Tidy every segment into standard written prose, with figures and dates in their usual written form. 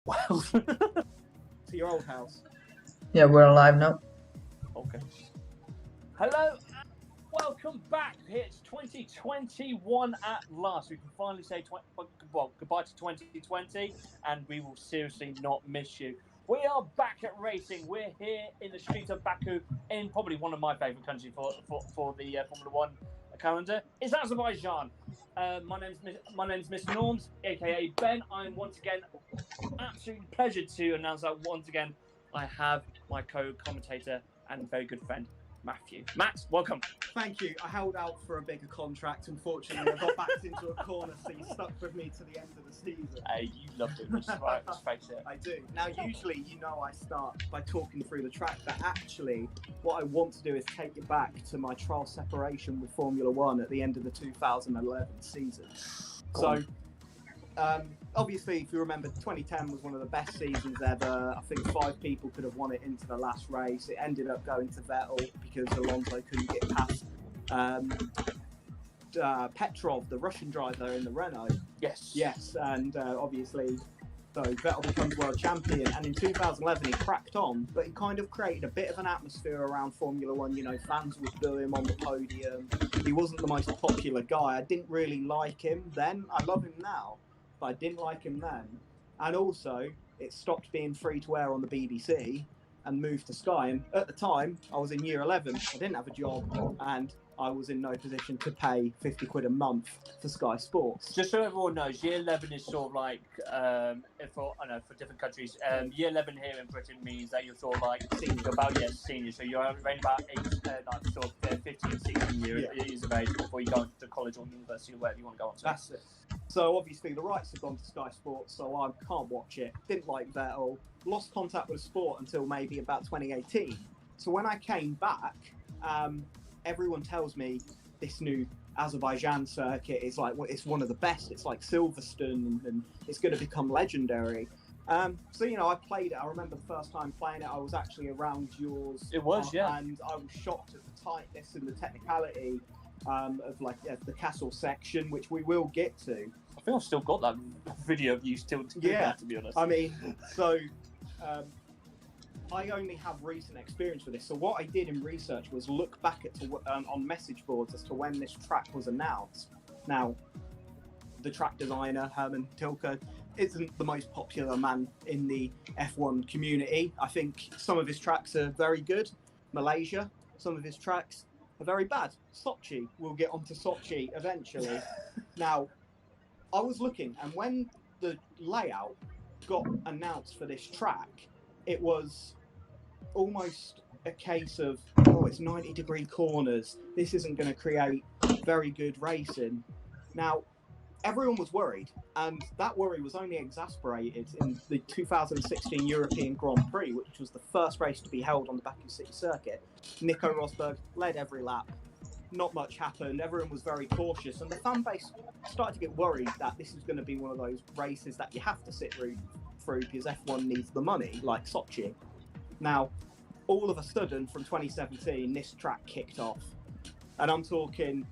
Well, To your old house. Yeah, we're alive now. okay. Hello and welcome back. It's 2021 at last. We can finally say goodbye to 2020, and we will seriously not miss you. We are back at racing. We're here in the streets of Baku, in probably one of my favourite countries for the Formula One calendar. It's Azerbaijan. My name's Mr. Norms, aka Ben. I'm once again absolutely pleasure to announce that once again I have my co-commentator and very good friend Matthew. Matt, welcome. Thank you. I held out for a bigger contract. Unfortunately, I got backed into a corner, so you stuck with me to the end of the season. Hey, you loved it, which is right. Let's face it. I do. Now, usually, I start by talking through the track, but actually, what I want to do is take you back to my trial separation with Formula One at the end of the 2011 season. So, obviously, if you remember, 2010 was one of the best seasons ever. I think 5 people could have won it into the last race. It ended up going to Vettel because Alonso couldn't get past Petrov, the Russian driver in the Renault. Yes. And obviously, so Vettel becomes world champion. And in 2011, he cracked on, but he kind of created a bit of an atmosphere around Formula One. Fans would boo him on the podium. He wasn't the most popular guy. I didn't really like him then. I love him now, but I didn't like him then. And also, it stopped being free to air on the BBC and moved to Sky. And at the time, I was in year 11. I didn't have a job, and I was in no position to pay 50 quid a month for Sky Sports. Just so everyone knows, year 11 is sort of like, for different countries, year 11 here in Britain means that you're sort of like senior. So you're around about 15, 16 years of age before you go to college or university or wherever you want to go on to. That's it. So obviously the rights have gone to Sky Sports, so I can't watch it. Didn't like Vettel. Lost contact with the sport until maybe about 2018. So when I came back, everyone tells me this new Azerbaijan circuit is like, it's one of the best. It's like Silverstone, and it's going to become legendary. So I played it. I remember the first time playing it, I was actually around yours. It was, yeah. And I was shocked at the tightness and the technicality of the castle section, which we will get to. I think I've still got that video of you still doing that, to be honest. I mean, so I only have recent experience with this. So what I did in research was look back on message boards as to when this track was announced. Now, the track designer, Herman Tilke, isn't the most popular man in the F1 community. I think some of his tracks are very good. Malaysia, some of his tracks are very bad. Sochi, we'll get onto Sochi eventually. Now, I was looking, and when the layout got announced for this track, it was almost a case of, it's 90-degree corners. This isn't going to create very good racing. Now, everyone was worried, and that worry was only exasperated in the 2016 European Grand Prix, which was the first race to be held on the Baku City circuit. Nico Rosberg led every lap. Not much happened. Everyone was very cautious, and the fan base started to get worried that this is going to be one of those races that you have to sit through because F1 needs the money, like Sochi. Now, all of a sudden, from 2017, this track kicked off. And I'm talking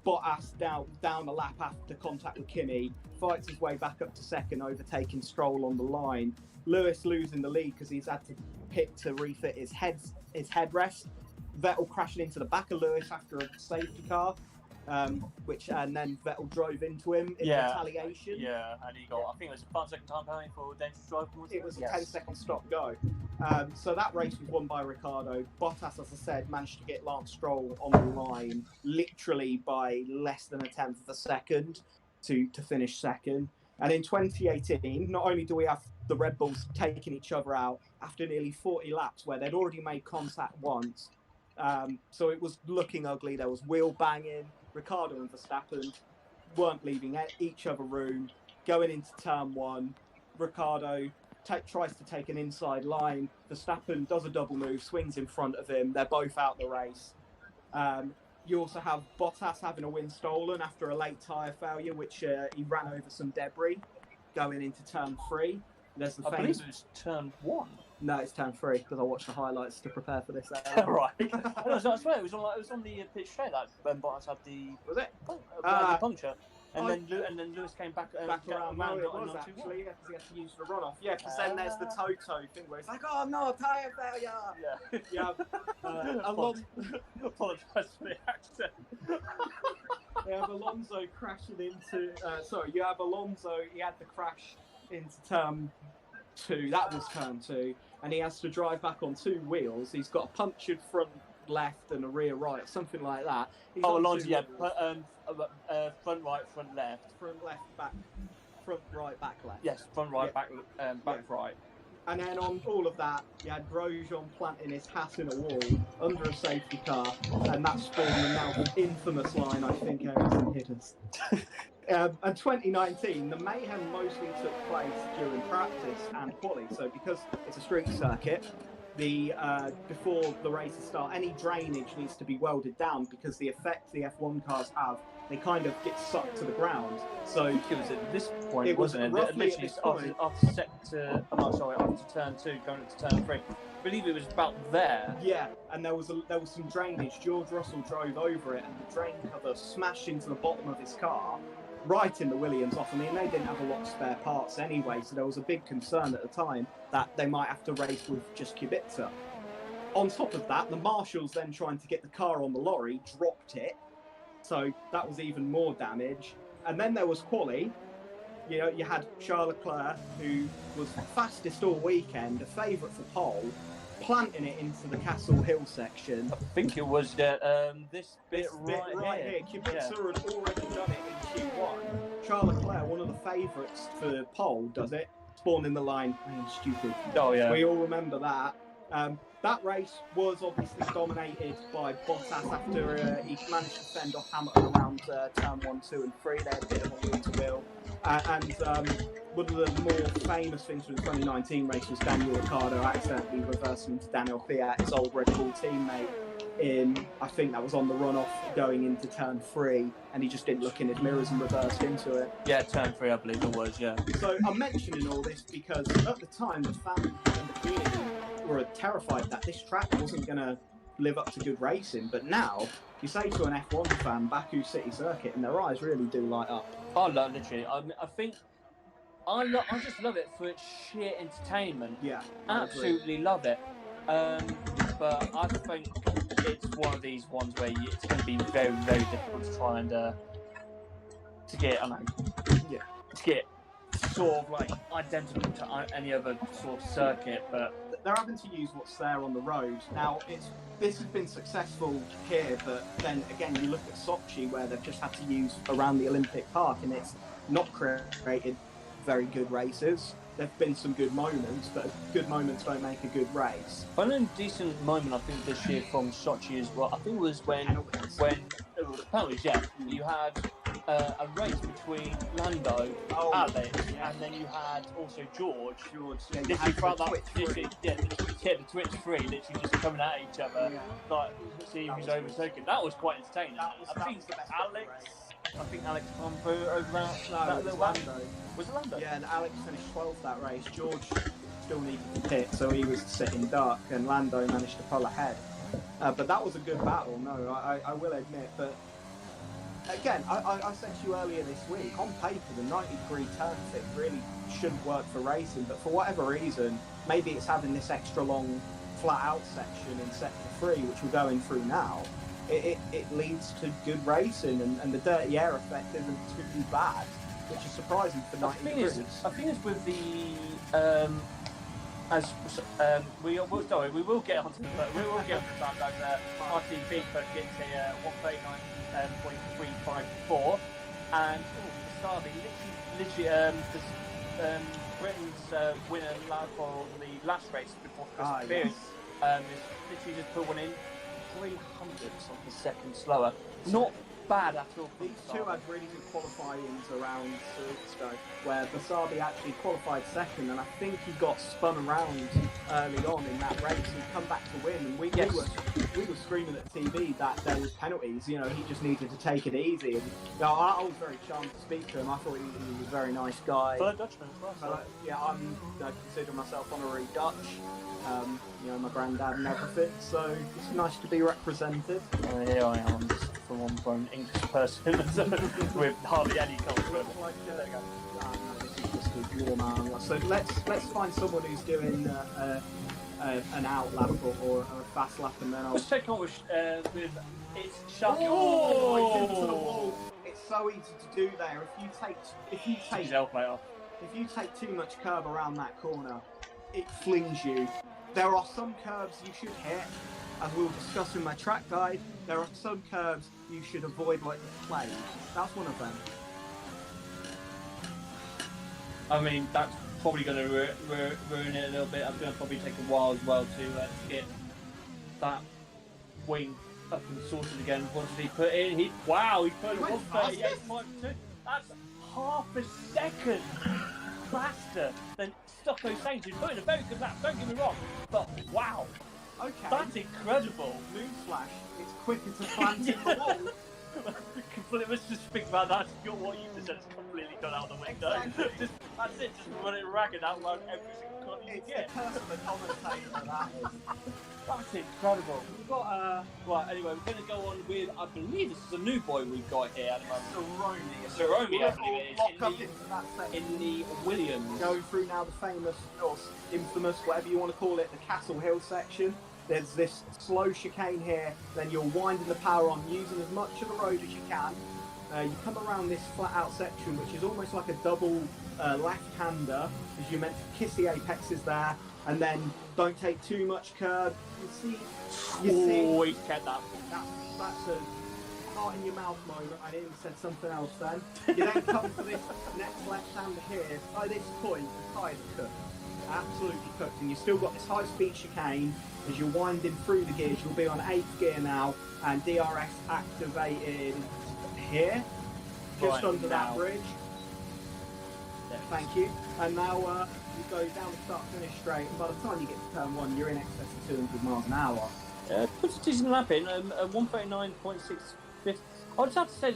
Bottas down the lap after contact with Kimi, fights his way back up to second, overtaking Stroll on the line. Lewis losing the lead because he's had to pit to refit his headrest. Vettel crashing into the back of Lewis after a safety car, and then Vettel drove into him in retaliation. Yeah, and he got, I think it was a 5-second time penalty for dangerous driving. It was a 10-second stop-go. So that race was won by Ricciardo. Bottas, as I said, managed to get Lance Stroll on the line literally by less than a tenth of a second to finish second. And in 2018, not only do we have the Red Bulls taking each other out after nearly 40 laps where they'd already made contact once, so it was looking ugly. There was wheel banging. Ricciardo and Verstappen weren't leaving each other room. Going into turn one, Ricciardo tries to take an inside line. Verstappen does a double move, swings in front of him. They're both out the race. You also have Bottas having a win stolen after a late tyre failure, which he ran over some debris going into turn 3. There's the I believe it was turn 1. No, it's turn 3 because I watched the highlights to prepare for this. Right. I swear it was on the pitch straight that Bottas had the Was it? the puncture. And then Lewis came back around. No, it was actually because he had to use the runoff. Yeah, because then there's the Toto thing where it's like, oh no, tyre failure. Yeah. Apologise for the accent. You have Alonso crashing into. You have Alonso. He had the crash into turn 2. That was turn 2, and he has to drive back on 2 wheels. He's got a punctured front left and a rear right, something like that. Alonso, front right, front left, front right, back left. Yes, front right, back right. And then on all of that, you had Grosjean planting his hat in a wall under a safety car, and that spawned the now infamous line, I think Ericsson hit us. And 2019, the mayhem mostly took place during practice and quali. So because it's a street circuit, before the races start, any drainage needs to be welded down because the effect the F1 cars have, they kind of get sucked to the ground. So it was at this point, wasn't it? Literally after turn 2, going into turn 3. I believe it was about there. Yeah, and there was some drainage. George Russell drove over it, and the drain cover smashed into the bottom of his car, right in the Williams off. I mean, they didn't have a lot of spare parts anyway, so there was a big concern at the time that they might have to race with just Kubica. On top of that, the marshals then trying to get the car on the lorry dropped it, so that was even more damage. And then there was quali. You know, you had Charles Leclerc, who was fastest all weekend, a favourite for pole, planting it into the Castle Hill section. I think it was this bit right here. Kubica had already done it in Q1. Charles Leclerc, one of the favourites for pole, does it. Spawned in the line. Man, stupid. Oh, yeah. We all remember that. That race was obviously dominated by Bottas after he managed to fend off Hamilton around turn 1, 2 and 3. They had a bit of a wheel-to-wheel. And one of the more famous things from the 2019 race was Daniel Ricciardo accidentally reversing into Daniel Kvyat, his old Red Bull teammate, I think that was on the runoff going into turn 3, and he just didn't look in his mirrors and reversed into it. Yeah, turn 3 I believe it was, yeah. So I'm mentioning all this because at the time the fans in the community were terrified that this track wasn't going to live up to good racing, but now you say to an F1 fan, Baku City Circuit, and their eyes really do light up. Oh, no, literally. I think I just love it for its sheer entertainment. Yeah, absolutely love it. But I think it's one of these ones where it's going to be very, very difficult to try and to get sort of like identical to any other sort of circuit. But they're having to use what's there on the road. Now, this has been successful here, but then again, you look at Sochi where they've just had to use around the Olympic Park, and it's not created very good races. There have been some good moments, but good moments don't make a good race. One decent moment I think this year from Sochi as well, I think it was when penalties, yeah, you had a race between Lando, Alex, and then you had also George. Yeah, literally throughout that, the Twitch 3, literally just coming at each other, like seeing who's overtaken. That was quite entertaining. I think Alex come through over that little Lando. Was it Lando? Yeah, and Alex finished 12th that race. George still needed to pit, so he was sitting dark, and Lando managed to pull ahead. But that was a good battle, no, I will admit. But again, I said to you earlier this week, on paper, the 90-degree turn thing really shouldn't work for racing, but for whatever reason, maybe it's having this extra long flat-out section in Sector 3, which we're going through now. It leads to good racing, and the dirty air effect isn't too bad, which is surprising for 90 degrees. I think it's with the we will get onto the time that RTP gets a 139.354, and Wasabi literally Britain's winner for the last race before Christmas period is literally just put one in 300ths of a second slower. Not bad at all. These two had really good qualifyings around Silverstone, where Wasabi actually qualified second, and I think he got spun around early on in that race and come back to win. And we were screaming at TV that there was penalties. You know, he just needed to take it easy. And I was very charmed to speak to him. I thought he was a very nice guy. Fellow Dutchman as well. I consider myself honorary Dutch. My granddad and everything. So it's nice to be represented. Here I am. for an English person with hardly any culture. This is just a warm hour. So let's find someone who's doing an out lap or a fast lap, and then I'll. Let's check on with it's Shaki. Oh! Into the wall. It's so easy to do there. If you take too much curb around that corner, it flings you. There are some curves you should hit, as we'll discuss in my track guide. There are some curves you should avoid, like the plague. That's one of them. I mean, that's probably going to ruin it a little bit. I'm going to probably take a while as well to get that wing up and sorted again. What did he put in? He put in 138.2. That's half a second faster than Stocko Sainz, who's put in a very good lap. Don't get me wrong, but wow, Okay. that's incredible. Newsflash, it's quicker to plant in the wall. Let's just think about that. What you just said is completely gone out the window. Exactly. That's it. Just run it ragged, outrun every single corner you It's get. the personal commentator, that is. That's incredible. We've got right. Anyway, we're going to go on with. I believe this is a new boy we've got here at the moment. Saroni, I believe it is. Lock up into that section. In the Williams. Going through now the famous, or infamous, whatever you want to call it, the Castle Hill section. There's this slow chicane here, then you're winding the power on, using as much of the road as you can. You come around this flat out section, which is almost like a double left-hander, as you meant to kiss the apexes there, and then don't take too much curb. You see, Always kept that. that's a heart in your mouth moment. I nearly said something else then. You then come to this next left-hander here. By this point, the tyre's cooked. Absolutely cooked, and you've still got this high-speed chicane. As you're winding through the gears, you'll be on 8th gear now, and DRS activated here, just right under now. that bridge. Thank you. And now you go down the start-finish straight, and by the time you get to turn 1, you're in excess of 200 miles an hour. Puts a decent lap in, 139.6. I'd just have to say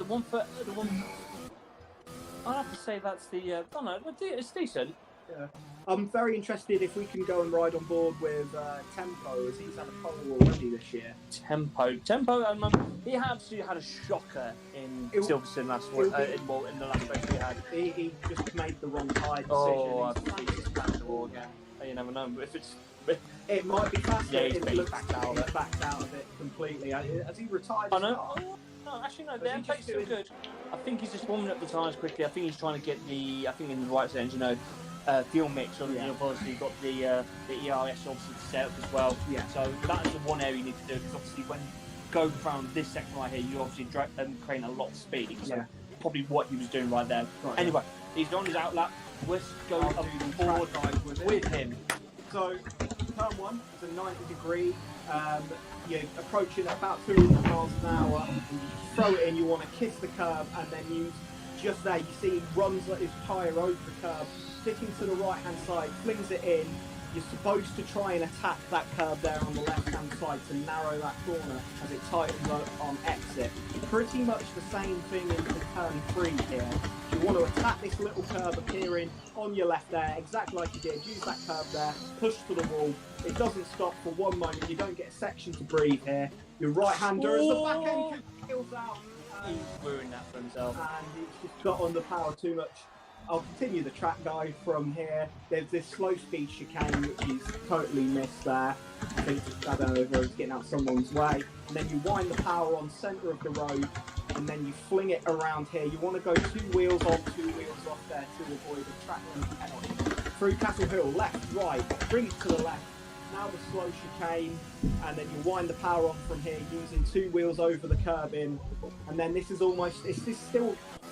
I'd have to say that's the. Oh no, it's decent. Yeah. I'm very interested if we can go and ride on board with Tempo, as he's had a pole already this year. Tempo, he absolutely had a shocker in Silverstone last week. In the last race we had. He just made the wrong tire decision. Oh, I think he's back to war again. You never know. But if it's, it might be faster. Yeah, he's backed out of it completely. Has he retired? I know. No, actually no. The MP's still good. I think he's just warming up the tyres quickly. I think he's trying to get in the right sense, fuel mix. You've obviously got the ERS obviously set up as well. Yeah. So that's the one area you need to do, because obviously when you go around this section right here, you obviously create a lot of speed. So probably what he was doing right there. Right, anyway, he's on his outlap. Let's go up forward with him. So turn 1 is a 90 degree. You're approaching at about 200 miles an hour. And you throw it in. You want to kiss the curb, and then you just there. You see he runs his tyre over the curb, sticking to the right hand side, flings it in. You're supposed to try and attack that curb there on the left hand side to narrow that corner as it tightens up on exit. Pretty much the same thing into turn 3 here. You want to attack this little curb appearing on your left there, exactly like you did. Use that curb there, push to the wall. It doesn't stop for one moment. You don't get a section to breathe here. Your right hander as the back end kills out. He's ruined that for himself. And he's just got under power too much. I'll continue the track guide from here. There's this slow speed chicane which he's totally missed there. I don't know if he's getting out someone's way. And then you wind the power on centre of the road, and then you fling it around here. You want to go 2 wheels on, 2 wheels off there to avoid a track penalty. Through Castle Hill, left, right, bring it to the left. Now the slow chicane, and then you wind the power on from here using 2 wheels over the curb in. And then this is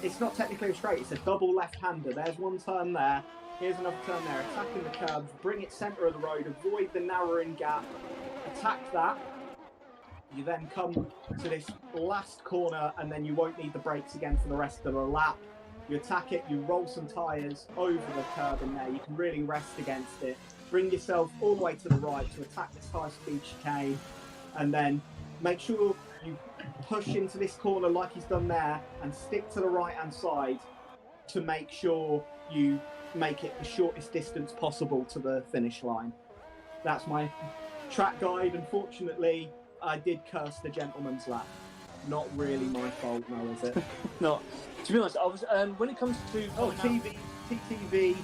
it's not technically a straight, it's a double left-hander. There's one turn there, here's another turn there, attacking the curbs, bring it centre of the road, avoid the narrowing gap, attack that. You then come to this last corner, and then you won't need the brakes again for the rest of the lap. You attack it, you roll some tyres over the curb in there, you can really rest against it. Bring yourself all the way to the right to attack this high-speed chicane, and then make sure you push into this corner like he's done there, and stick to the right-hand side to make sure you make it the shortest distance possible to the finish line. That's my track guide. Unfortunately, I did curse the gentleman's lap. not really my fault, no, is it? Not. To be honest, I was when it comes to TTV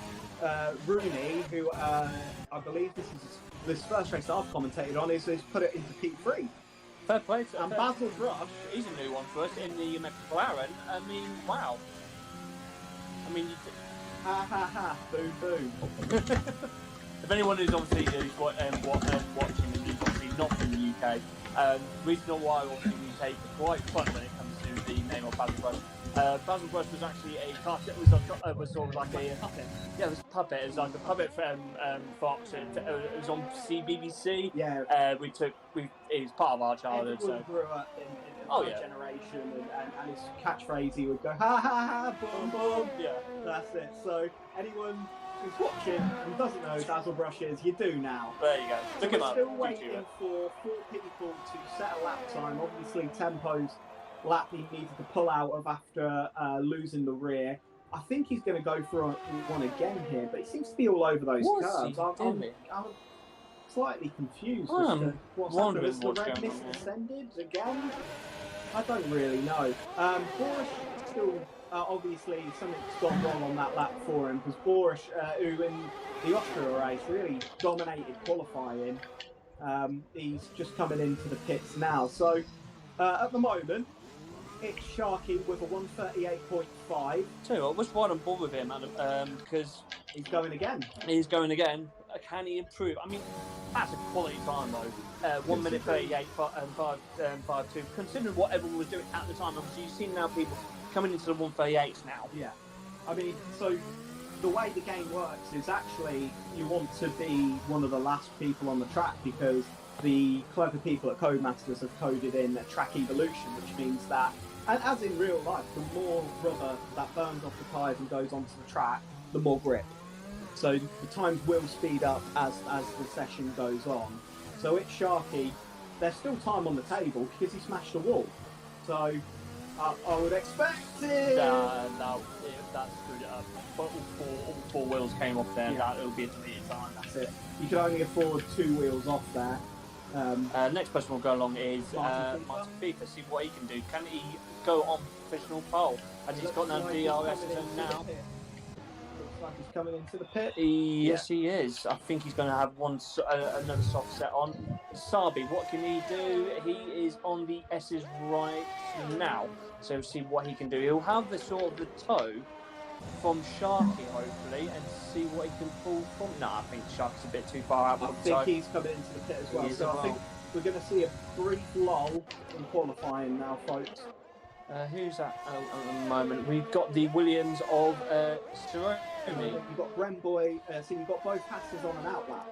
Rooney, who I believe this first race I've commentated on is put it into P3. fair play to And Basil Brush, he's a new one for us in the McLaren. I mean, wow. I mean, ha ha ha, boom boom. if anyone who's obviously watching and is obviously not from the UK, reason why obviously we take quite fun when it comes to the name of Basil Brush. Basil Brush was actually a cartoon. Was sort of like a puppet. Yeah, it was a puppet. It was like a puppet from Fox. It was on CBBC. Yeah. It was part of our childhood. Everyone So grew up in our generation, and his catchphrase, he would go ha ha ha, boom boom. Yeah, that's it. So anyone who's watching and doesn't know who Basil Brush is, you do now. there you go. So Look him we're up. still waiting for 4 people to set a lap time. Obviously, Tempo's lap he needed to pull out of after losing the rear. I think he's going to go for one again here, but he seems to be all over those curves. I'm slightly confused as to what's happened. Has the red mist ascended again? I don't really know. Boris still, obviously, something's gone wrong on that lap for him, because Boris, who in the Austria race really dominated qualifying, he's just coming into the pits now. So at the moment, it's Sharky with a 138.5. Tell you what, what's right on board with him, because he's going again. He's going again. Can he improve? I mean, that's a quality time though. 1 minute 38 and 5.2. Considering what everyone was doing at the time, obviously you've seen now people coming into the 138s now. Yeah, I mean, so the way the game works is actually you want to be one of the last people on the track, because the clever people at Codemasters have coded in a track evolution, which means that, and as in real life, the more rubber that burns off the tyres and goes onto the track, the more grip. So the times will speed up as the session goes on. So it's Sharky. There's still time on the table because he smashed the wall. So I would expect it. That screwed it up. But all four wheels came off there. Yeah. It'll be a delete time. That's it. You can only afford 2 wheels off there. Next person we'll go along is Martin FIFA. See what he can do. Can he go on professional pole? As he's got no DRS now. Looks like he's coming into the pit. Yes, he is. I think he's going to have another soft set on. Sabi, what can he do? He is on the S's right now. So see what he can do. He'll have the sort of the toe from Sharky, hopefully, and see what he can pull from. No, I think Sharky's a bit too far out. I think he's coming into the pit as well. So I think we're going to see a brief lull in qualifying now, folks. Who's that at the moment? We've got the Williams of Cerrone. You've got Bremboy, so you've got both passes on an outlap.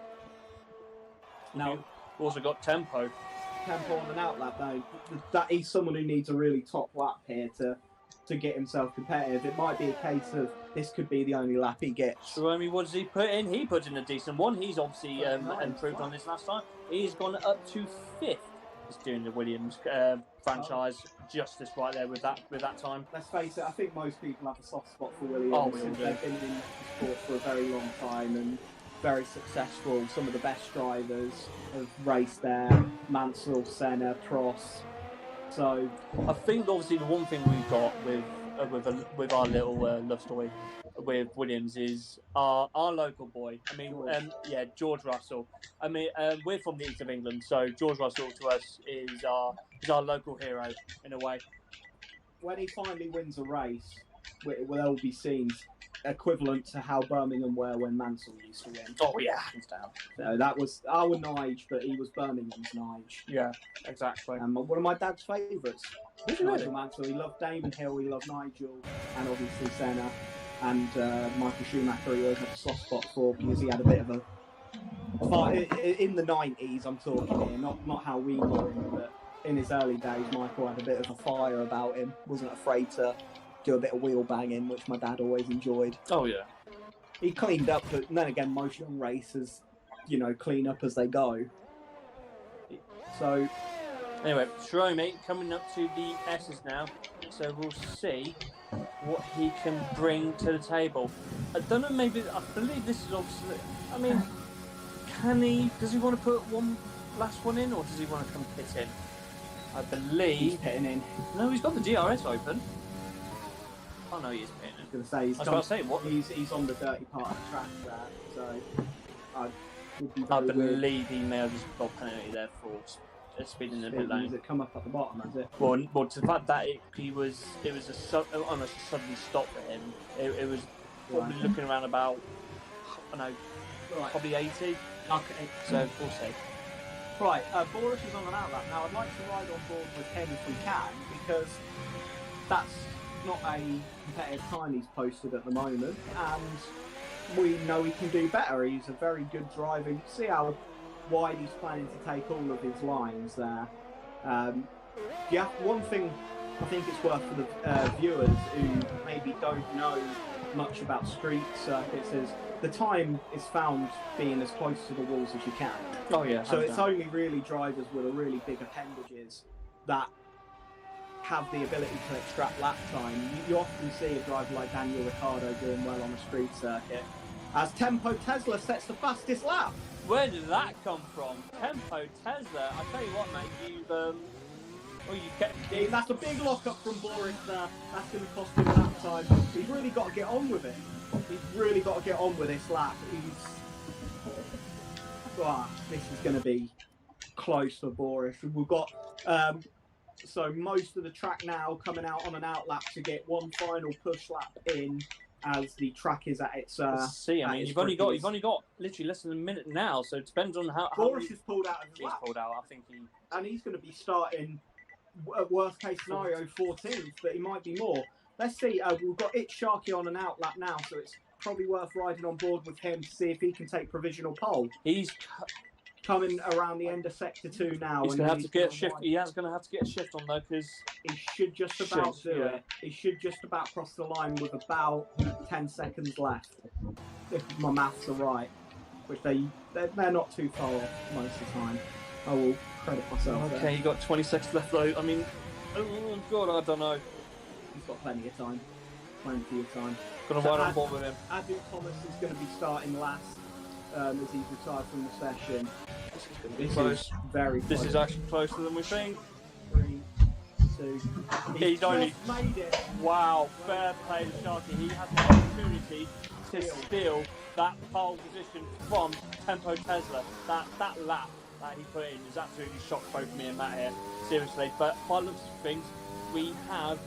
Now, we've also got Tempo on an outlap. Now, that is someone who needs a really top lap here to get himself competitive. It might be a case of this could be the only lap he gets. Cerrone, what does he put in? He put in a decent one. He's obviously improved on this last time. He's gone up to 5th. He's doing the Williams franchise justice right there with that time. Let's face it, I think most people have a soft spot for Williams. Oh, we all do. They've been in the sport for a very long time and very successful. Some of the best drivers have raced there. Mansell, Senna, Prost. So I think obviously the one thing we've got with our little love story with Williams is our local boy. I mean, George Russell. I mean, we're from the east of England, so George Russell to us is our local hero in a way. When he finally wins a race, it will all be seen equivalent to how Birmingham were when Mansell used to win. Oh yeah, hands down. So that was our Nige, but he was Birmingham's Nige. Yeah, exactly. One of my dad's favourites. Nigel really? Mansell. He loved Damon Hill, he loved Nigel, and obviously Senna, and Michael Schumacher. He always had a soft spot for because he had a bit of a in the 90s. I'm talking here, not how we got him, but in his early days, Michael had a bit of a fire about him. Wasn't afraid to do a bit of wheel banging, which my dad always enjoyed. Oh yeah. He cleaned up, but then again, most young racers, clean up as they go. So, anyway, Cerrone coming up to the S's now, so we'll see what he can bring to the table. I don't know, I believe this is obviously, I mean, does he want to put one last one in, or does he want to come pit in? I He's believe. pitting in. No, he's got the DRS open. Oh no, he is pitting I was in. going to say I was about to say what? He's on the dirty part of the track there, so I would be I very weird. believe he may have just got penalty there for speeding in the pit Does lane. it come up at the bottom? Has it? Well, to the fact that it was almost a sudden stop for him. It was probably Right. looking around about, I don't know, Right. probably 80. Okay. So we'll see. Right, Boris is on an outlap. Now, I'd like to ride on board with him if we can, because that's not a competitive time he's posted at the moment, and we know he can do better. He's a very good driver. You can see how wide he's planning to take all of his lines there. One thing I think it's worth for the viewers who maybe don't know much about street circuits is the time is found being as close to the walls as you can. Oh yeah. So it's only really drivers with a really big appendages that have the ability to extract lap time. You often see a driver like Daniel Ricciardo doing well on a street circuit. As Tempo Tesla sets the fastest lap. Where did that come from? Tempo Tesla. I tell you what, mate. That's a big lock-up from Boris there. That's going to cost him lap time. He's really got to get on with it. He's really got to get on with this lap. This is going to be close for Boris. We've got so most of the track now coming out on an outlap to get one final push lap in as the track is at its. See, I mean, you've only got literally less than a minute now, so it depends on how. Boris is pulled out of his He's lap. pulled out. I think he. And he's going to be starting. Worst case scenario 14th, but he might be more. Let's see. We've got It Sharky on an outlap now, so it's probably worth riding on board with him to see if he can take provisional pole. He's coming around the end of sector 2 now. He's going to have to get a shift. He is going to have to get a shift on though, because he should just about do it. He should just about cross the line with about 10 seconds left, if my maths are right. Which they're not too far off most of the time. I will credit myself. Okay, you got 20 seconds left though. I mean, oh god, I don't know. He's got plenty of time. Plenty of time. Gonna ride on board with him. Adu Thomas is going to be starting last as he's retired from the session. This is going to be close. Very close. This is actually closer than we think. 3, 2. He's only made it. Wow, fair play to Sharky. He had the opportunity to steal that pole position from Tempo Tesla. That lap that he put in has absolutely shocked both me and Matt here. Seriously, but by the looks of things, we have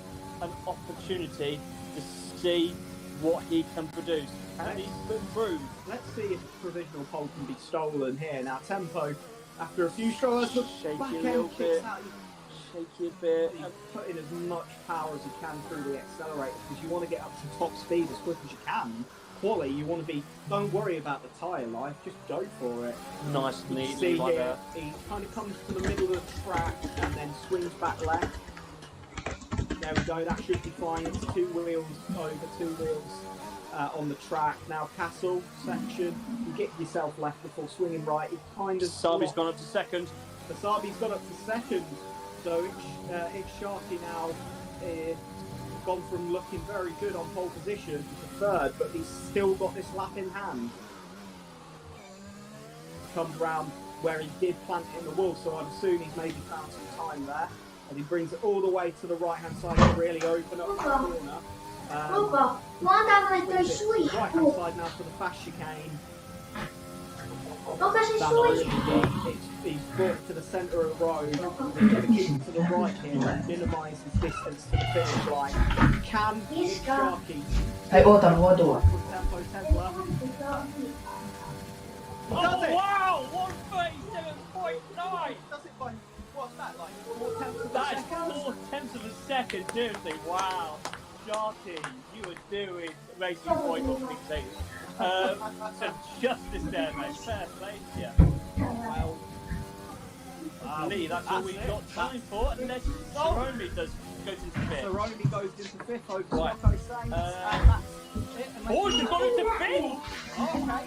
an opportunity to see what he can produce. And he's improved. Let's see if provisional pole can be stolen here. Now Tempo, after a few struggles, shaky back a little end bit. kicks out. Shaky a bit. He's put in as much power as he can through the accelerator because you want to get up to top speed as quick as you can. Quali, you want to be. Don't worry about the tyre life. Just go for it. Nice and neat. See here, he kind of comes to the middle of the track and then swings back left. There we go. That should be fine. It's 2 wheels over 2 wheels. On the track now, Castle section. You get yourself left before swinging right. He kind of. Sabi's gone up to second. Sabi's gone up to second. So it's Sharky now. Gone from looking very good on pole position to third, but he's still got this lap in hand. Comes round where he did plant it in the wall, so I'd assume he's maybe found some time there. And he brings it all the way to the right hand side to really open up the corner. Right hand side now for the fast chicane. He's brought it to the centre of the road. He's going to keep it to the right here and minimise his distance to the finish line. Can Sharky? Tempo Tesla. Oh wow! 137.9! Does it by what's that like? 4 tenths of a That is second? 4 tenths of a second, seriously, wow. Sharky, you are doing racing point of mixtape. So justice there, mate. Fair play to you. Well, Lee, that's all we've got time for, unless Saroni goes into fifth. Saroni goes into fifth over Right. Rocco Sainz. Oh, she's gone into fifth! Okay.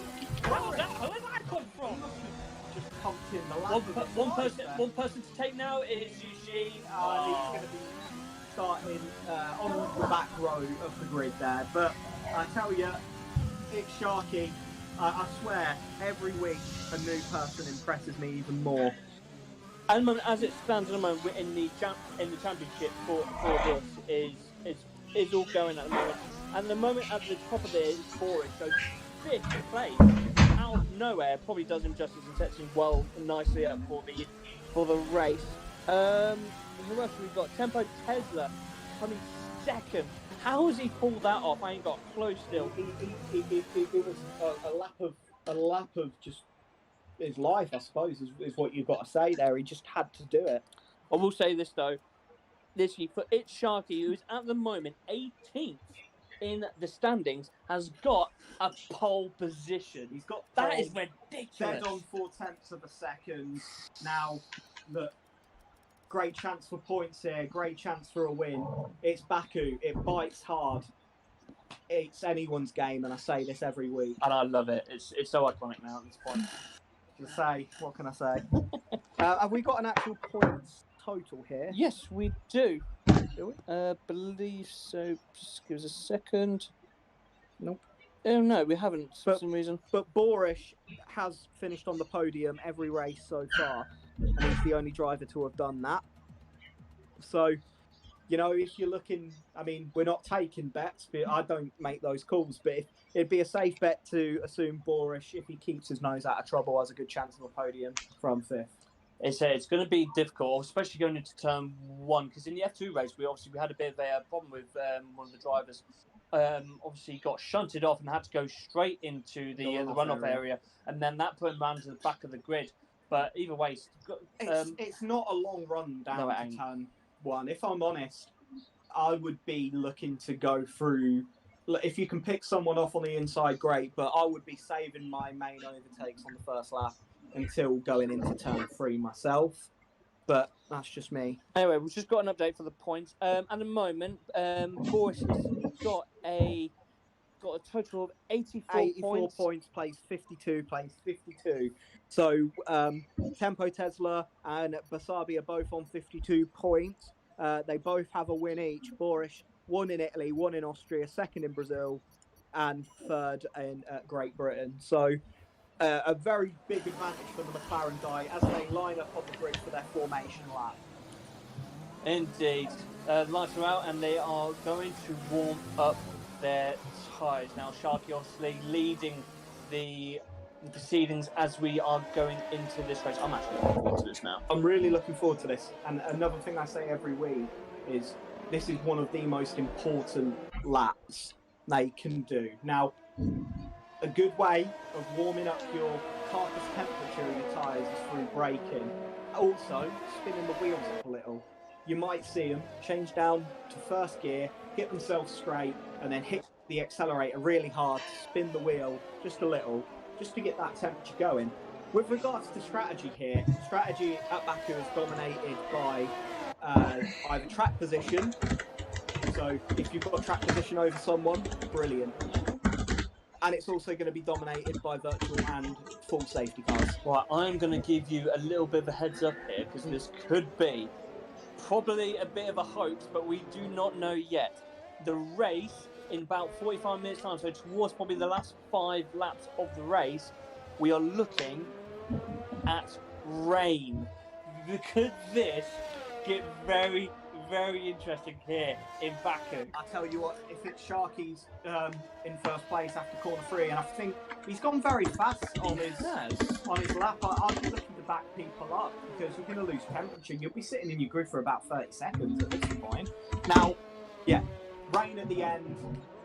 Where did that come from? Just pumped in the lap. One person to take now is Eugene. He's going to be starting on the back row of the grid there. But I tell you, it's Sharky. I swear, every week a new person impresses me even more. At the moment, as it stands at the moment, we're in the championship for this is all going at the moment. And the moment at the top of it is Boris. So 5th place out of nowhere probably does him justice and sets him nicely up for the race. Who else have we got? Tempo Tesla coming 2nd. How has he pulled that off? I ain't got close still. It was a lap of just his life, I suppose, is what you've got to say there. He just had to do it. I will say this though, literally for It's Sharky, who is at the moment 18th in the standings, has got a pole position. He's got that is ridiculous. Dead on 0.4 of a second. Now, look, great chance for points here. Great chance for a win. It's Baku. It bites hard. It's anyone's game, and I say this every week. And I love it. It's so iconic now at this point. What can I say? Have we got an actual points total here? Yes, we do. Do we? Believe so. Just give us a second. Nope. Oh no, we haven't for some reason. But Boris has finished on the podium every race so far, and he's the only driver to have done that. So, you know, if you're looking, I mean, we're not taking bets, but I don't make those calls. But it'd be a safe bet to assume Boris, if he keeps his nose out of trouble, has a good chance of a podium from 5th. It's going to be difficult, especially going into turn 1, because in the F2 race, we had a bit of a problem with one of the drivers. Obviously got shunted off and had to go straight into the runoff area, and then that put him round to the back of the grid. But either way, it's not a long run down to turn 1. If I'm honest, I would be looking to go through. If you can pick someone off on the inside, great. But I would be saving my main overtakes on the first lap until going into turn 3 myself. But that's just me. Anyway, we've just got an update for the points. At the moment, Boris has got a total of 84 points, plays 52. So Tempo Tesla and Basabi are both on 52 points. They both have a win each. Boris, 1 in Italy, 1 in Austria, 2nd in Brazil, and 3rd in Great Britain. So a very big advantage for the McLaren guy as they line up on the grid for their formation lap. Indeed. Lights are out and they are going to warm up their tyres. Now, Sharky obviously leading the proceedings as we are going into this race. I'm actually looking forward to this now. I'm really looking forward to this. And another thing I say every week is this is one of the most important laps they can do. Now, a good way of warming up your carcass temperature in your tyres is through braking. Also, spinning the wheels up a little. You might see them change down to 1st gear, get themselves straight, and then hit the accelerator really hard, spin the wheel just a little, just to get that temperature going. With regards to strategy here, strategy at Baku is dominated by either track position. So if you've got track position over someone, brilliant. And it's also going to be dominated by virtual and full safety cars. Right, I'm going to give you a little bit of a heads up here, because this could be probably a bit of a hoax, but we do not know yet. The race, in about 45 minutes time, so towards probably the last 5 laps of the race, we are looking at rain. Could this get very, very interesting here in Baku? I tell you what, if it's Sharky's in 1st place after corner 3, and I think he's gone very fast on his lap, I'd be looking to back people up, because you're going to lose temperature. You'll be sitting in your grid for about 30 seconds at this point. Now, yeah, rain at the end.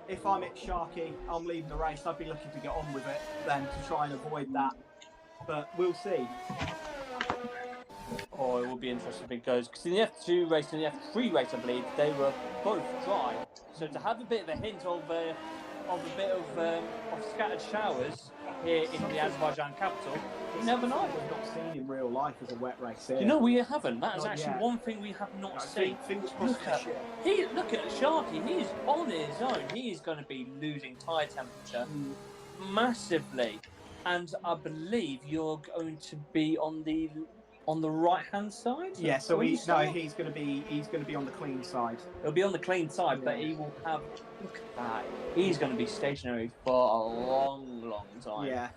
If I'm at Sharky, I'm leading the race. I'd be looking to get on with it then to try and avoid that. But we'll see. Oh, it will be interesting if it goes, because in the F2 race and the F3 race, I believe, they were both dry. So to have a bit of a hint of a bit of scattered showers here in the Azerbaijan capital, you never know. We've not seen in real life as a wet race here. You know, we haven't. That is Not actually yet. one thing we have not seen. Fingers crossed this year. Look at Sharky. He's on his own. He is going to be losing tyre temperature massively, and I believe you're going to be on the right hand side. Yeah, so he's going to be on the clean side. He'll be on the clean side, but he will have. Look at that. He's going to be stationary for a long, long time. Yeah.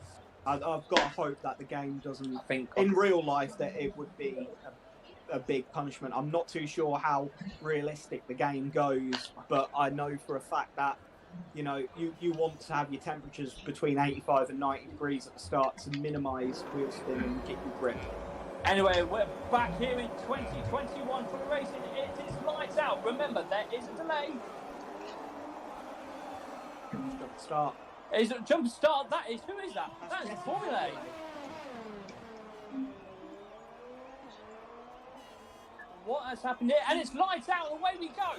I've got to hope that the game doesn't. I think In real life, that it would be a big punishment. I'm not too sure how realistic the game goes, but I know for a fact that you want to have your temperatures between 85 and 90 degrees at the start to minimise wheel spin and get your grip. Anyway, we're back here in 2021 for the racing. It is lights out. Remember, there is a delay. Jump start. Is it jump start? That is, who is that? That is Formula. What has happened here? And it's lights out, and away we go.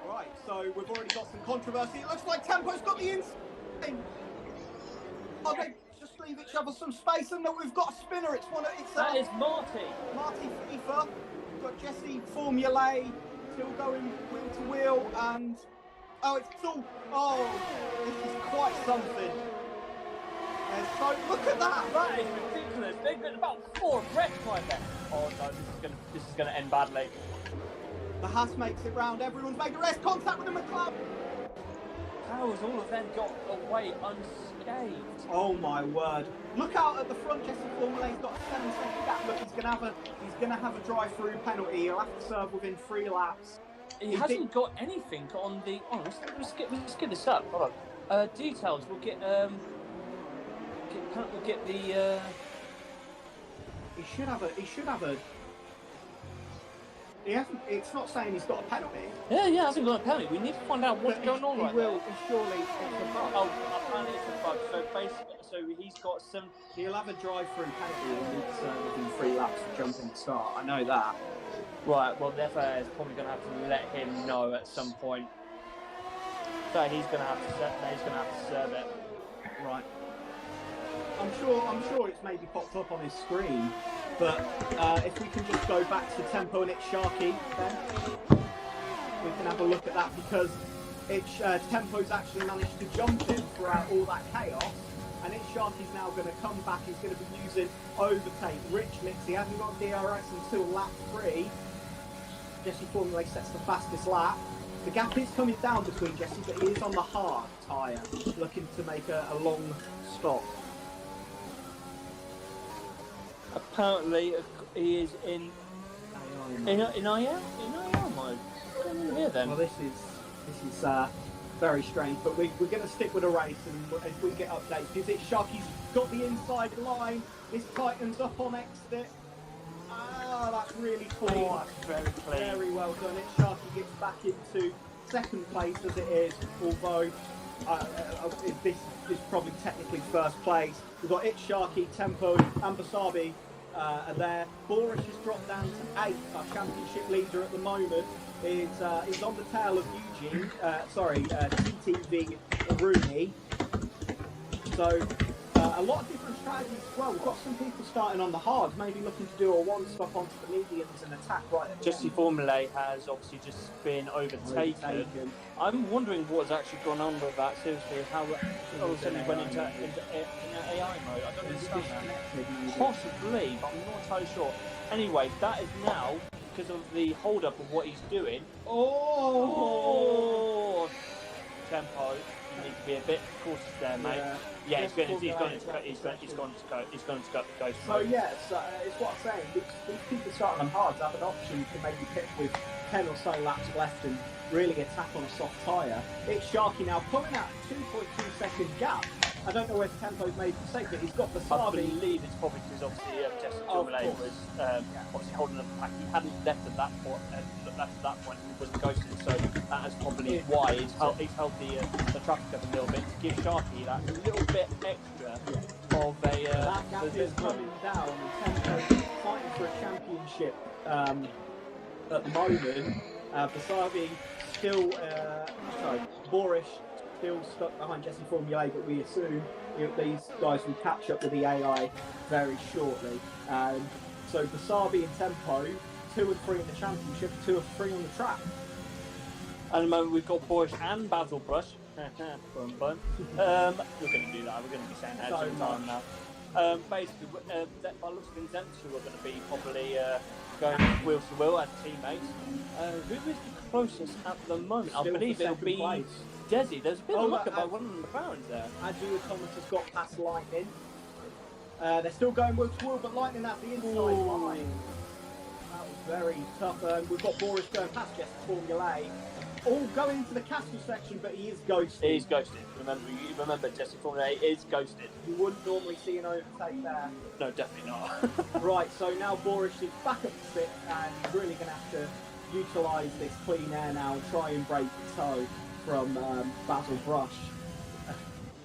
Right, so we've already got some controversy. It looks like Tempo's got the inside. Oh, they just leave each other some space, and then we've got a spinner. That is Marty. Marty FIFA. We've got Jesse Formula still going wheel to wheel, and it's all. Oh, this is quite something. So look at that. That is ridiculous. They've got about 4 breaths right there. Oh no, this is gonna end badly. The Haas makes it round. Everyone's made a rest contact with the McLaren. How has all of them got away unscathed? Oh my word! Look out at the front. Jesse Formula's got a 7-second gap. Look, he's gonna have a drive-through penalty. He'll have to serve within 3 laps. He hasn't got anything on the. Oh, let's get this up. Hold on. Details. We'll get the. He should have a. He hasn't. It's not saying he's got a penalty. Yeah, he hasn't got a penalty. We need to find out what's going on right there. Surely it's a bug. Oh, apparently it's a bug. So basically, he's got some. He'll have a drive-through penalty and needs to within 3 laps to jump in the start. I know that. Right. Well, the FIA is probably going to have to let him know at some point. So he's going to have to serve it. Right. I'm sure it's maybe popped up on his screen, but if we can just go back to Tempo and it's Sharky, then we can have a look at that, because Tempo's actually managed to jump in throughout all that chaos, and it's Sharky's now going to come back. He's going to be using overtake, rich mix. He hasn't got DRS until lap 3. Jesse Formula sets the fastest lap. The gap is coming down between Jesse, but he is on the hard tyre, looking to make a long stop. Apparently, he is in IL mode. What's going on here then? Well, this is very strange, but we're going to stick with a race, and if we get updates, because it's Sharky's got the inside line. This tightens up on exit. That's really clean. Oh, that's very clean. Very well done. It's Sharky gets back into second place as it is, although this is probably technically first place. We've got It's Sharky, Tempo, and Basabi are there. Borish has dropped down to 8th. Our championship leader at the moment is on the tail of Eugene. TTV Rooney. So a lot of different strategies as well. We've got some people starting on the hard, maybe looking to do a one-stop onto the mediums and attack right at the Jesse Formula has obviously just been overtaken. I'm wondering what's actually gone on with that. Seriously, how all of a sudden he went into AI mode. I don't understand that. Possibly, but I'm not entirely sure. Anyway, that is now because of the hold-up of what he's doing. Oh! Tempo. You need to be a bit cautious there, mate. Yeah, he's going to go. So yes, it's what I'm saying. These people starting on hards have an option to maybe pit with 10 or so laps left and really attack on a soft tyre. It's Sharky now pulling out a 2.2 second gap. I don't know where Tempo's made a mistake, but he's got the I believe it's probably because obviously Jesse Formula was obviously holding up the pack. He hadn't left at that point. He wasn't ghosted, so that is probably why he's held the traffic up a little bit to give Sharky that little bit extra of a. That gap is coming down, and Tempo's fighting for a championship at the moment. Basabi still, Borish still stuck behind Jesse Formula, but we assume these guys will catch up with the AI very shortly. So Basabi and Tempo, 2 and 3 in the championship, 2 and 3 on the track. At the moment we've got Borish and Basil Brush. We're going to do that. We're going to be saying that every time now. Basically, by looks of them two are going to be probably going wheel to wheel as teammates. Who is the closest at the moment? I believe it'll be Desi. There's a bit of luck about one of the McLarens there. Andrew Thomas has got past Lightning. They're still going wheel to wheel, but Lightning at the inside line. That was very tough. We've got Boris going past Jesse Formula A. All going into the castle section, but he is ghosted. He's ghosted. Remember, Jesse Formula A is ghosted. You wouldn't normally see an overtake there. No, definitely not. Right, so now Boris is back up to 6, and he's really going to have to utilise this clean air now and try and break the toe from Basil Brush.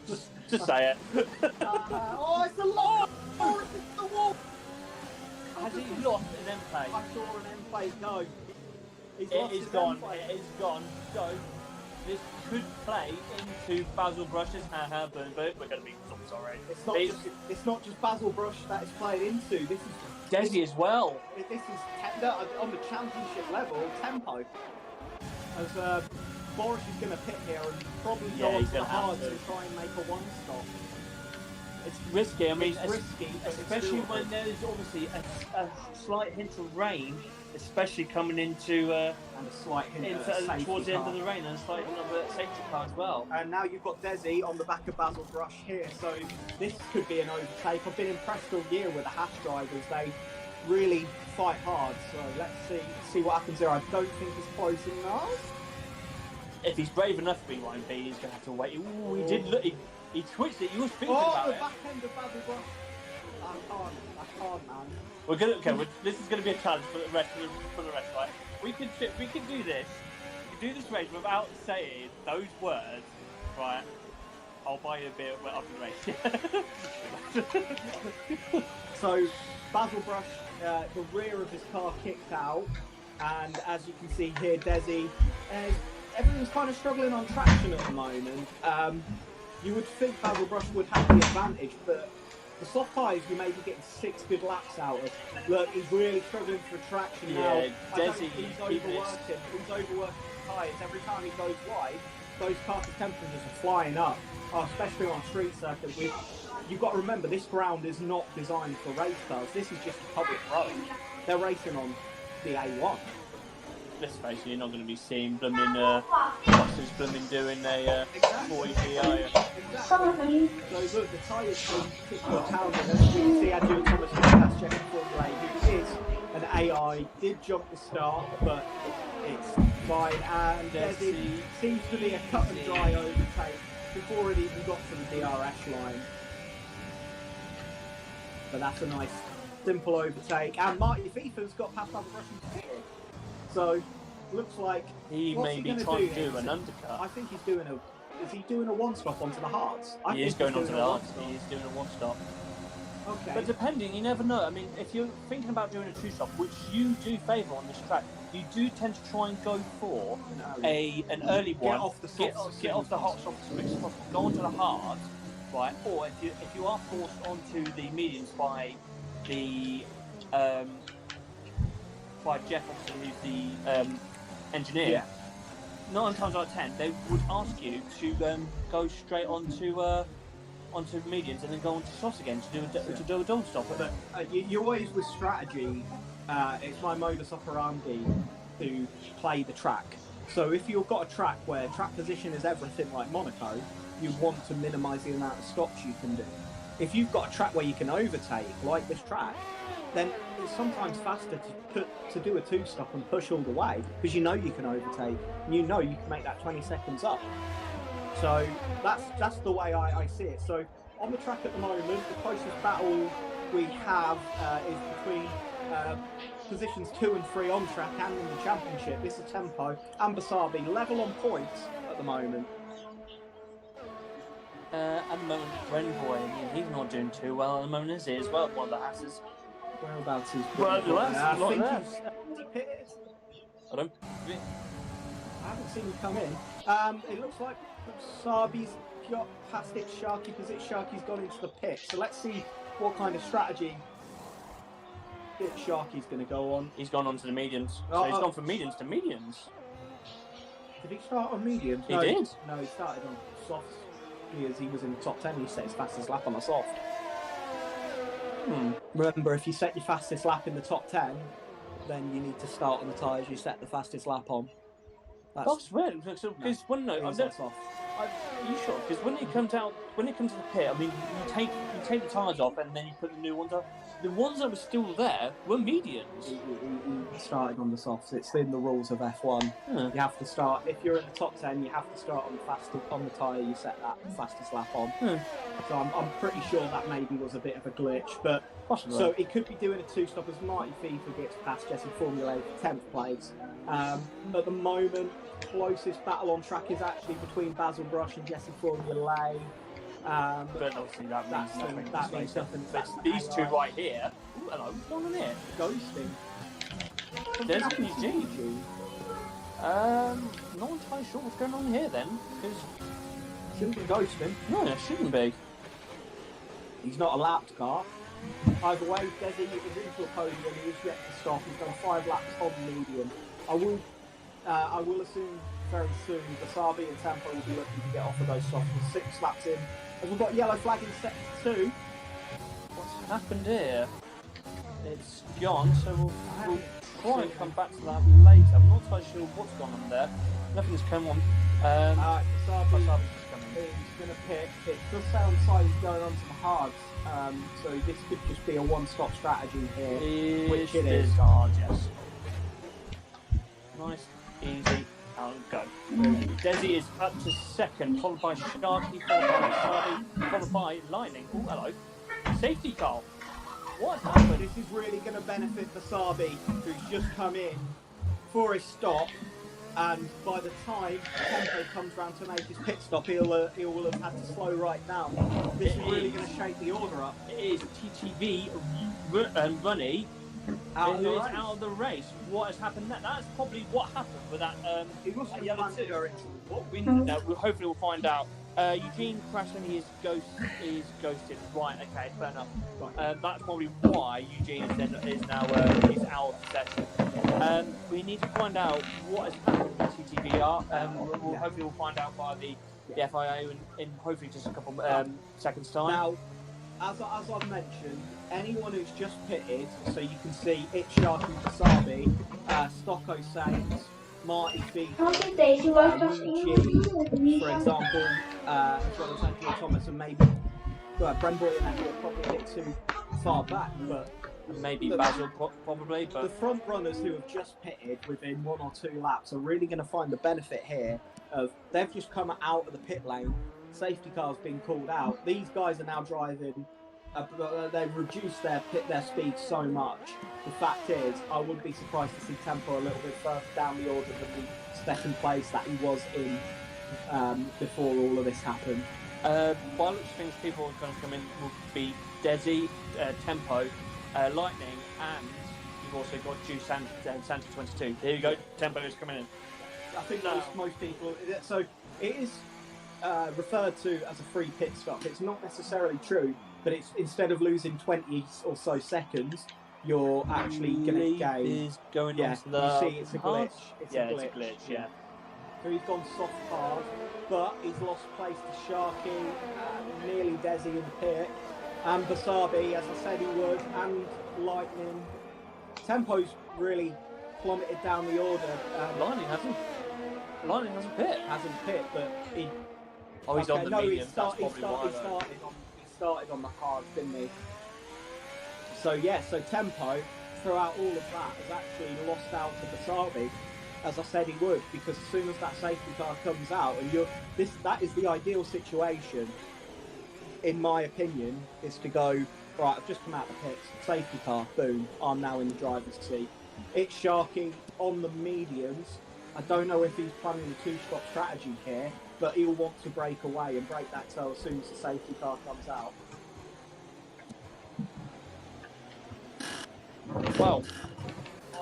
Just say it. Oh, it's the wall! Boris, it's the wall! Has he lost an end play? I saw an end plate go. It is gone. It is gone. So this could play into Basil Brush's but we're going to be sorry. It's not just Basil Brush that it's played into. This is Desi as well. This is on the championship level tempo. As Boris is going to pit here and probably go on to the hards and try and make a one-stop. It's risky. I mean, it's risky, especially when there is obviously a slight hint of rain, especially coming into and a slight hint towards the end of the rain, and a slight hint of a safety car as well. And now you've got Desi on the back of Basil Brush here, so this could be an overtake. I've been impressed all year with the Hash drivers. They really fight hard. So let's see what happens here. I don't think it's close enough. If he's brave enough to be YMP, he's going to have to wait. Ooh, he did look. He twitched it. You were thinking about it. Oh, the back end of Basil Brush. I can't, man. We're gonna. Okay, this is going to be a challenge for the rest. Right? We can do this. We can do this race without saying those words. Right. I'll buy you a beer after the race. So Basil Brush, the rear of his car kicked out, and as you can see here, Desi, everyone's kind of struggling on traction at the moment. You would think Basil Brush would have the advantage, but the soft tyres you may be getting 6 good laps out of. Look, he's really struggling for traction now. Desi, he's overworking. He's overworking the tyres. Every time he goes wide, those carcass temperatures are flying up, especially on street circuits. You've got to remember, this ground is not designed for race cars. This is just a public road. They're racing on the A1. Let's face it, you're not going to be seeing blooming boxers blooming doing a 40 VI. Exactly. So look, the tyres are particularly talented. As you can see, Andrew Thomas has checking Formula A, who is an AI, did jump the start, but it's fine. And Desi seems to be a cut and dry overtake before it even got to the DRS line. But that's a nice, simple overtake. And Marty FIFA's got past Basil Brush and pitted. So, looks like he may be trying to do an undercut. I think he's doing is he doing a one-stop onto the hards? He is going onto the hards. He is doing a one-stop. Okay. But depending, you never know. I mean, if you're thinking about doing a two-stop, which you do favour on this track, you do tend to try and go for an early one. Get off the softs. Get off the hot softs as quick as possible. Go onto the hards, right? Or if you are forced onto the mediums by the by Jeff, obviously, who's the engineer, 9 times out of 10, they would ask you to go straight onto mediums and then go onto softs again to do a double stop. But you always, with strategy, it's my modus operandi to play the track. So if you've got a track where track position is everything like Monaco, you want to minimise the amount of stops you can do. If you've got a track where you can overtake, like this track, then it's sometimes faster to do a two-stop and push all the way, because you know you can overtake, and you know you can make that 20 seconds up. So that's the way I see it. So on the track at the moment, the closest battle we have is between positions 2 and 3 on track and in the championship. This is Tempo and Basabi, level on points at the moment. At the moment, Renboy, I mean, he's not doing too well at the moment, is he? As well, one of the Hasses. Whereabouts is I think he's pitted. I don't. I haven't seen him come in. It looks like Sabi's got past it. Sharky position. Sharky's gone into the pit. So let's see what kind of strategy Sharky's going to go on. He's gone on to the mediums. So he's gone from mediums to mediums. Did he start on mediums? He did. No, he started on softs. Because he was in the top 10, he set his fastest lap on a soft. Remember, if you set your fastest lap in the top 10, then you need to start on the tyres you set the fastest lap on. That's weird. Because I Are you sure? Because when it comes to the pit, I mean, you take the tyres off and then you put the new ones on. The ones that were still there were mediums. He started on the softs. It's in the rules of F1. Huh. You have to start if you're in the top 10. You have to start on the fastest on the tyre you set that fastest lap on. So I'm pretty sure that maybe was a bit of a glitch, but Possibly. so it could be doing a two-stop as Marty FIFA gets past Jesse Formula 10th place. At the moment, closest battle on track is actually between Basil Brush and Jesse Formula. But obviously that means nothing. That means nothing. But these two right here. Ooh, hello, what's going on here? Ghosting. There's a Eugene. Not entirely sure what's going on here then, because Shouldn't be ghosting. no, it shouldn't be. He's not a lapped car. Either way, Desi is into a podium. He is yet to stop. He's done 5 laps on medium. I will assume very soon Wasabi and Tempo will be looking to get off of those softs. 6 laps in. As we've got yellow flag in sector 2. What's happened here? It's gone, so we'll try and come back to that later. I'm not entirely sure what's gone on there. Nothing's come on. Wasabi's Wasabi's coming. he's going to pit. It does sound like he's going on some hards. So this could just be a one-stop strategy here, which it is. Hard, yes. Nice, easy, and go. Desi is up to second, followed by Sharky, followed by Wasabi, followed by Lightning. Oh, hello. Safety car. What happened? This is really going to benefit Wasabi, who's just come in for his stop. And by the time Tempo comes round to make his pit stop, he will have had to slow right down. This is really going to shake the order up. It is TTV Runny Out who is out of the race. What has happened there? That's probably what happened with that. He must have yellow planned to too. go into Hopefully we'll find out. Eugene crashed and he is ghosted. Right, okay, fair enough. That's probably why Eugene is now is out of the session. We need to find out what has happened with TTVR. Hopefully we'll find out by the FIA in hopefully just a couple seconds time. Now, as I've mentioned, anyone who's just pitted, so you can see it's Sharky Wasabi, Stocko Saints, Marty FIFA, Eugene, for example, as well as Anthony Thomas, and maybe Brent Boyd and Anthony are probably a bit too far back, but maybe Basil probably. But the front runners who have just pitted within 1 or 2 laps are really going to find the benefit here of they've just come out of the pit lane, safety car's been called out. These guys are now driving. They've reduced their speed so much. The fact is, I wouldn't be surprised to see Tempo a little bit further down the order than the second place that he was in before all of this happened. By looks of things, people who are going to come in will be Desi, Tempo, Lightning, and you've also got Juice and Santa 22. Here you go, Tempo is coming in. I think most people. So it is referred to as a free pit stop. It's not necessarily true, but it's instead of losing 20 or so seconds, you're actually going to gain. Is going on to the you see, it's a glitch. It's a glitch. Yeah. So he's gone soft hard, but he's lost place to Sharky, nearly Desi in the pit, and Wasabi, as I said he would, and Lightning. Tempo's really plummeted down the order. Lightning hasn't pit. Hasn't pit, but he. Oh, he's on the medium. He started on the hard, didn't he? So so Tempo, throughout all of that, has actually lost out to Wasabi, as I said he would, because as soon as that safety car comes out, and that is the ideal situation, in my opinion, is to go, right, I've just come out of the pits, safety car, boom, I'm now in the driver's seat. It's Sharky on the mediums. I don't know if he's planning a 2-stop strategy here, but he'll want to break away and break that tail as soon as the safety car comes out. Well,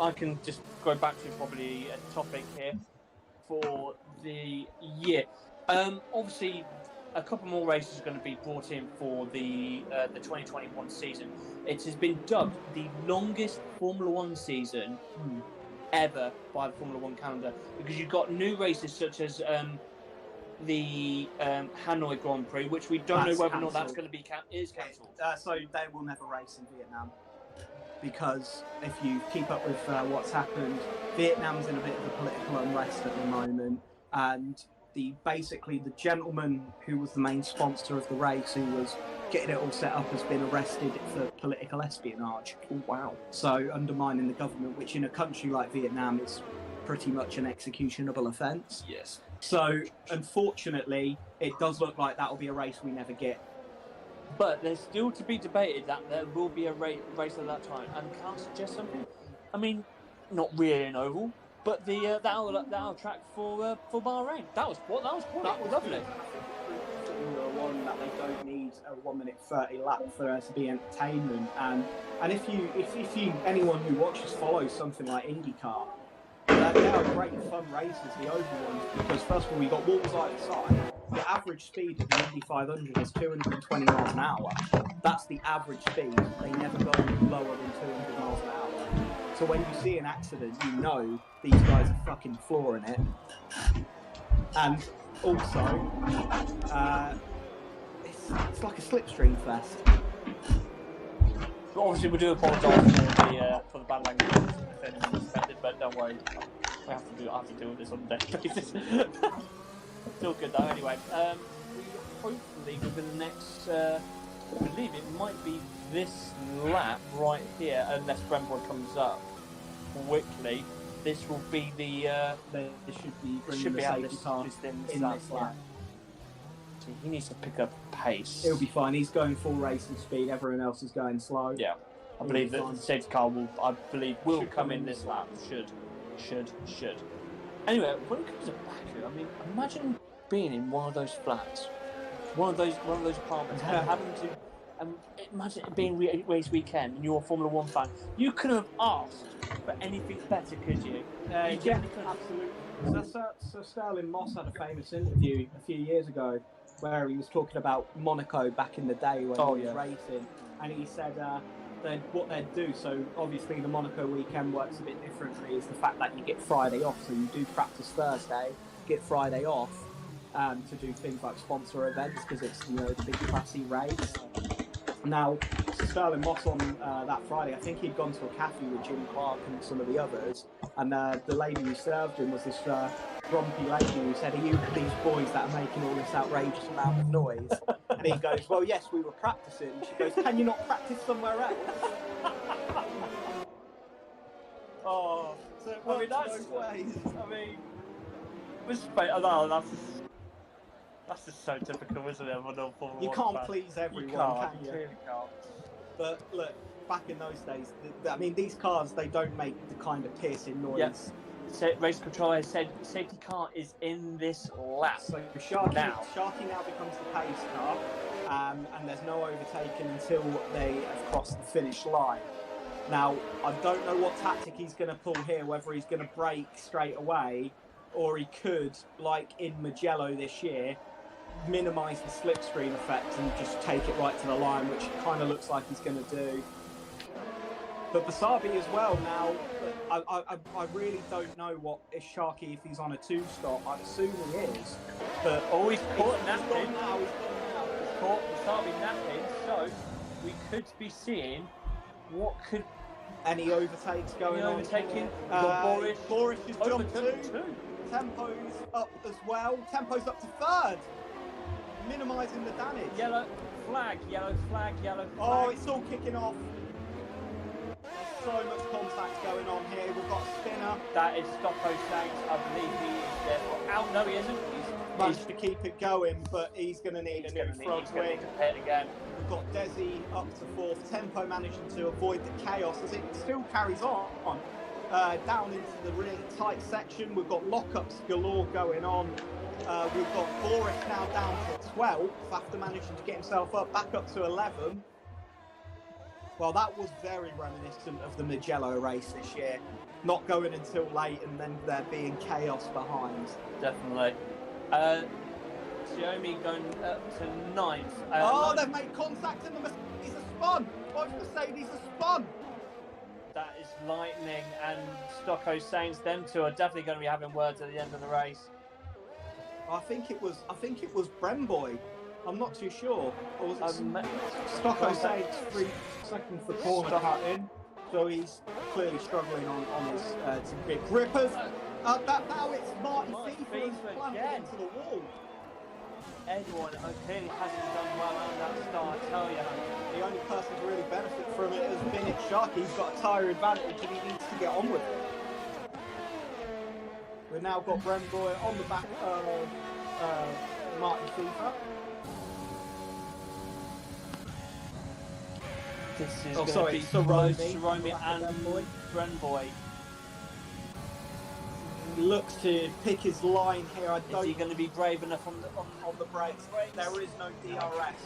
I can just go back to probably a topic here for the year. Obviously, a couple more races are going to be brought in for the 2021 season. It has been dubbed the longest Formula One season ever by the Formula One calendar, because you've got new races such as the Hanoi Grand Prix, which we don't know whether or not that's going to be cancelled. So they will never race in Vietnam, because if you keep up with what's happened, Vietnam's in a bit of a political unrest at the moment, and basically the gentleman who was the main sponsor of the race, who was getting it all set up, has been arrested for political espionage. Oh, wow. So undermining the government, which in a country like Vietnam is pretty much an executionable offence. Yes. So unfortunately, it does look like that will be a race we never get. But there's still to be debated that there will be a race at that time. And can I suggest something? I mean, not really an oval, but the our track for Bahrain. That was lovely. Good. Formula One, that they don't need a 1 minute 30 lap for there to be entertainment. And if you anyone who watches follows something like IndyCar, they are great fun races, the oval ones, because first of all, you got walls either side. The average speed of the Indy 500 is 220 miles an hour. That's the average speed. They never go lower than 200 miles an hour. So when you see an accident, you know these guys are fucking flooring it. And also, it's like a slipstream fest. But obviously, we do apologise for the bad language if anyone's offended, but don't worry, I have to deal with this on a daily basis. It's all good though. Anyway, we hopefully within the next, I believe it might be this lap right here, unless Brembo comes up quickly. This will be the. They should be having this car in this lap. So he needs to pick up pace. It'll be fine. He's going full racing speed. Everyone else is going slow. Yeah, I believe that the safety car will come in this lap. Should. Anyway, when it comes to Baku, I mean, imagine being in one of those flats, one of those apartments, and having to. Imagine it being race weekend, and you're a Formula One fan. You couldn't have asked for anything better, could you? Yeah, absolutely. So Sterling Moss had a famous interview a few years ago where he was talking about Monaco back in the day when he was racing, and he said what they'd do. So obviously the Monaco weekend works a bit differently. Is the fact that you get Friday off, so you do practice Thursday, get Friday off to do things like sponsor events because it's the big classy race. Now, Sterling Moss on that Friday, I think he'd gone to a cafe with Jim Clark and some of the others, and the lady who served him was this grumpy lady who said, "Are you these boys that are making all this outrageous amount of noise?" And he goes, "Well, yes, we were practicing." She goes, "Can you not practice somewhere else?" Oh, so it works both ways. I mean, that's just so typical, isn't it? You can't please everyone, can you? Clearly can't. But look, back in those days, I mean, these cars, they don't make the kind of piercing noise. Yes. So, race controller said safety car is in this lap. So Sharky now becomes the pace car, and there's no overtaking until they have crossed the finish line. Now, I don't know what tactic he's going to pull here, whether he's going to brake straight away, or he could, like in Mugello this year, minimise the slipstream effect and just take it right to the line, which it kind of looks like he's going to do. But Basabi as well now, I really don't know what is Sharky if he's on a two-stop. I assume he is. But he's caught napping. He's gone now. He's caught Basabi napping, so we could be seeing what could... Any overtakes going on? Overtaking. Boris has jumped two. Tempo's up as well. Tempo's up to third. Minimising the damage. Yellow flag. Oh, it's all kicking off. There's so much contact going on here. We've got a spinner. That is Stocko Sainz. I believe he is there. Out, no, he isn't. He's managed to keep it going, but he's going to need a new front wing. Again. We've got Desi up to fourth. Tempo managing to avoid the chaos as it still carries on. Down into the really tight section. We've got lockups galore going on. We've got Boris now down to 12th after managing to get himself back up to 11. Well, that was very reminiscent of the Mugello race this year. Not going until late and then there being chaos behind. Definitely. Xiaomi going up to 9th. They've made contact and the Mercedes are spun. Both Mercedes are spun. That is lightning, and Stocko Sainz. Them two are definitely going to be having words at the end of the race. I think it was Bremboy. I'm not too sure. Or was it Stocko Sainz 3 seconds for corner cut in? So he's clearly struggling on his some big grippers. Now it's Marty FIFA who's planted again. into the wall. Everyone clearly hasn't done well on that start, I tell you. The only person to really benefit from it has been Sharky. He's got a tyre advantage and he needs to get on with it. We've now got Bremboy on the back of Martin FIFA. This is going to be Saroni and Bremboy. He looks to pick his line here. Is he going to be brave enough on the brakes? There is no DRS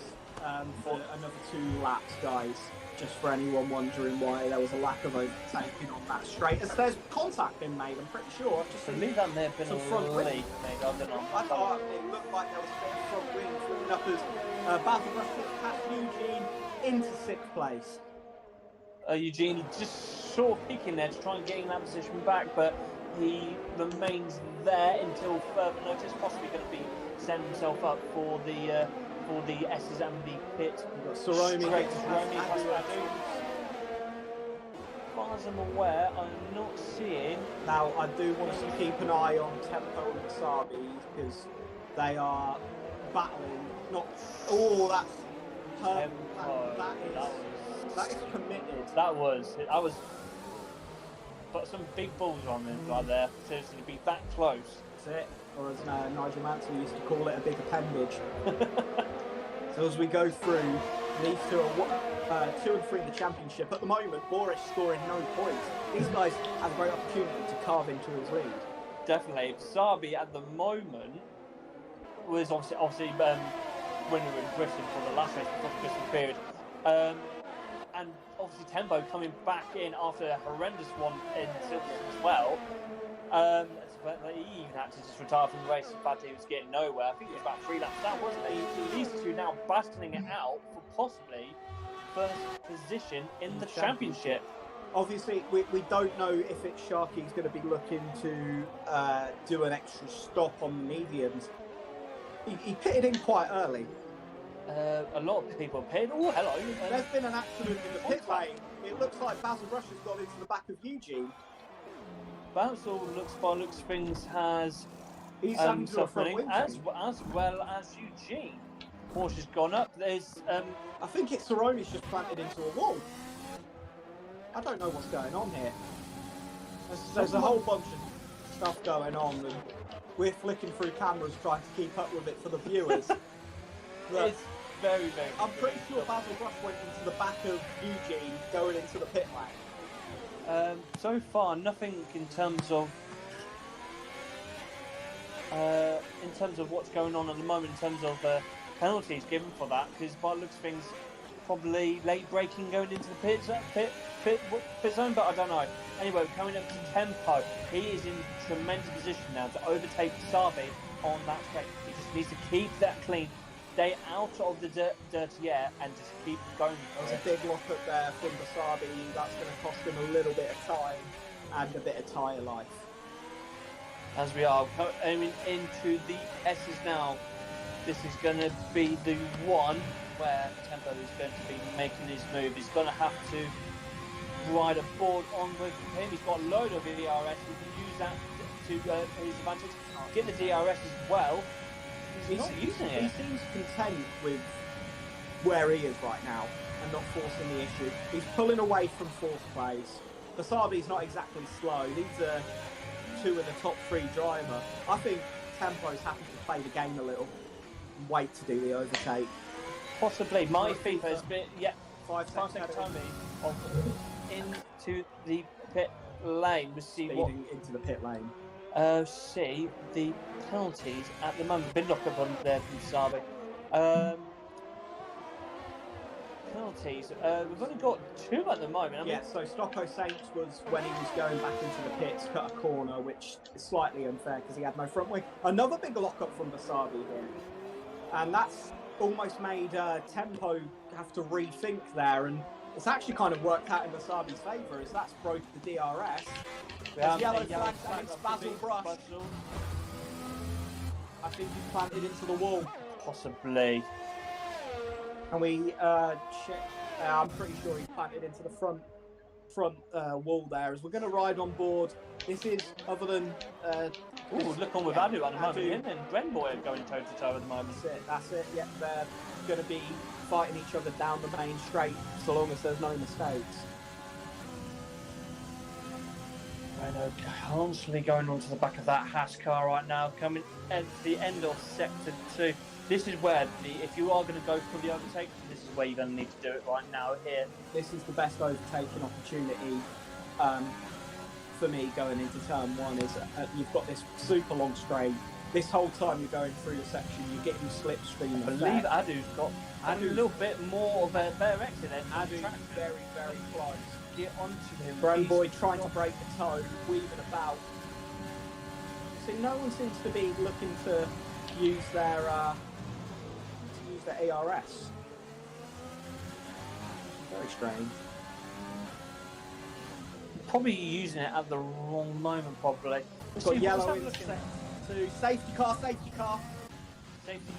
for another 2 laps, guys. Just for anyone wondering why there was a lack of overtaking on that straight. As there's contact been made, I'm pretty sure. I've just I believe that may have been some a front lead. wing. Maybe, I don't know. I thought it looked like there was a bit of front wing flipping up as Basil Rush gets past Eugene into 6th place. Eugene just sort of peeking there to try and getting that position back, but he remains there until further notice. Possibly going to be setting himself up for the S's and the pit. We've got Saroni. As far as I'm aware, I'm not seeing. Now, I do want to keep an eye on Tempo and Wasabi because they are battling. Not. Oh, that's. That is committed. That was. But some big balls on them right there. Seriously, to be that close. That's it. Or as Nigel Mansell used to call it, a big appendage. So as we go through, these two are 2 and 3 in the championship. At the moment, Boris scoring no points. These guys have a great opportunity to carve into his lead. Definitely. Sabi at the moment was obviously winner in Britain for the last race before the Christmas period. And obviously Tempo coming back in after a horrendous one in Silverstone as well. But he even had to just retire from the race. In fact, he was getting nowhere. I think it was about 3 laps down, wasn't he? These two now battling it out for possibly first position in the championship. Obviously, we don't know if it's Sharky's going to be looking to do an extra stop on the mediums. He pitted in quite early. A lot of people pitted. Oh, hello. There's been an accident in the pit lane. It looks like Basil Rush has got into the back of Eugene. Basil looks things has he's having to suffering as well as Eugene. Porsche has gone up. There's I think it's Saroni's just planted into a wall. I don't know what's going on here. There's a whole bunch of stuff going on, and we're flicking through cameras trying to keep up with it for the viewers. It's very, very. I'm pretty sure Basil Rush went into the back of Eugene going into the pit lane. So far, nothing in terms of what's going on at the moment, in terms of penalties given for that, because by the looks of things, probably late braking going into the pit zone, but I don't know. Anyway, coming up to Tempo, he is in tremendous position now to overtake Sabi on that straight. He just needs to keep that clean, stay out of the dirty air, and just keep going. There's a big lock up there from Wasabi. That's going to cost him a little bit of time and a bit of tyre life. As we are aiming into the S's now, this is going to be the one where Tempo is going to be making his move. He's going to have to ride a board on with him. He's got a load of DRS. He can use that to his advantage. Get the DRS as well. He's not using it. He seems content with where he is right now and not forcing the issue. He's pulling away from 4th place. Wasabi's not exactly slow. These are 2 of the top 3 driver. I think Tempo's happy to play the game a little and wait to do the overtake. Possibly. My FIFA has been 5 seconds of into the pit lane. We'll see speeding into the pit lane. See the penalties at the moment. Big lock up on there from Sabi. Penalties. We've only got 2 at the moment. So Stocko Saints was when he was going back into the pits, cut a corner, which is slightly unfair because he had no front wing. Another big lock up from Wasabi here, and that's almost made Tempo have to rethink there, and it's actually kind of worked out in Wasabi's favour, as that's broke the DRS. There's yellow flag against Basil Brush. I think he's planted into the wall. Possibly. Can we check? I'm pretty sure he planted into the front. front wall there as we're going to ride on board. This is, other than... look on with Adu at the moment. Him and Grenboy are going toe-to-toe at the moment. That's it. Yeah, they're going to be fighting each other down the main straight so long as there's no mistakes. Renault constantly going onto the back of that Haas car right now, coming at the end of Sector 2. This is where, if you are going to go for the overtake, this is where you're going to need to do it right now here. This is the best overtaking opportunity for me going into turn 1. Is you've got this super long straight. This whole time you're going through the section, you're getting slipstream. I believe Adu's got a little bit more of a better exit there. Adu's very, very close. Get onto him. Grenboy trying to break the toe, weaving about. See, no one seems to be looking to use their ARS. Very strange. Probably using it at the wrong moment, probably. We've got yellow in sector 2. Safety car. Safety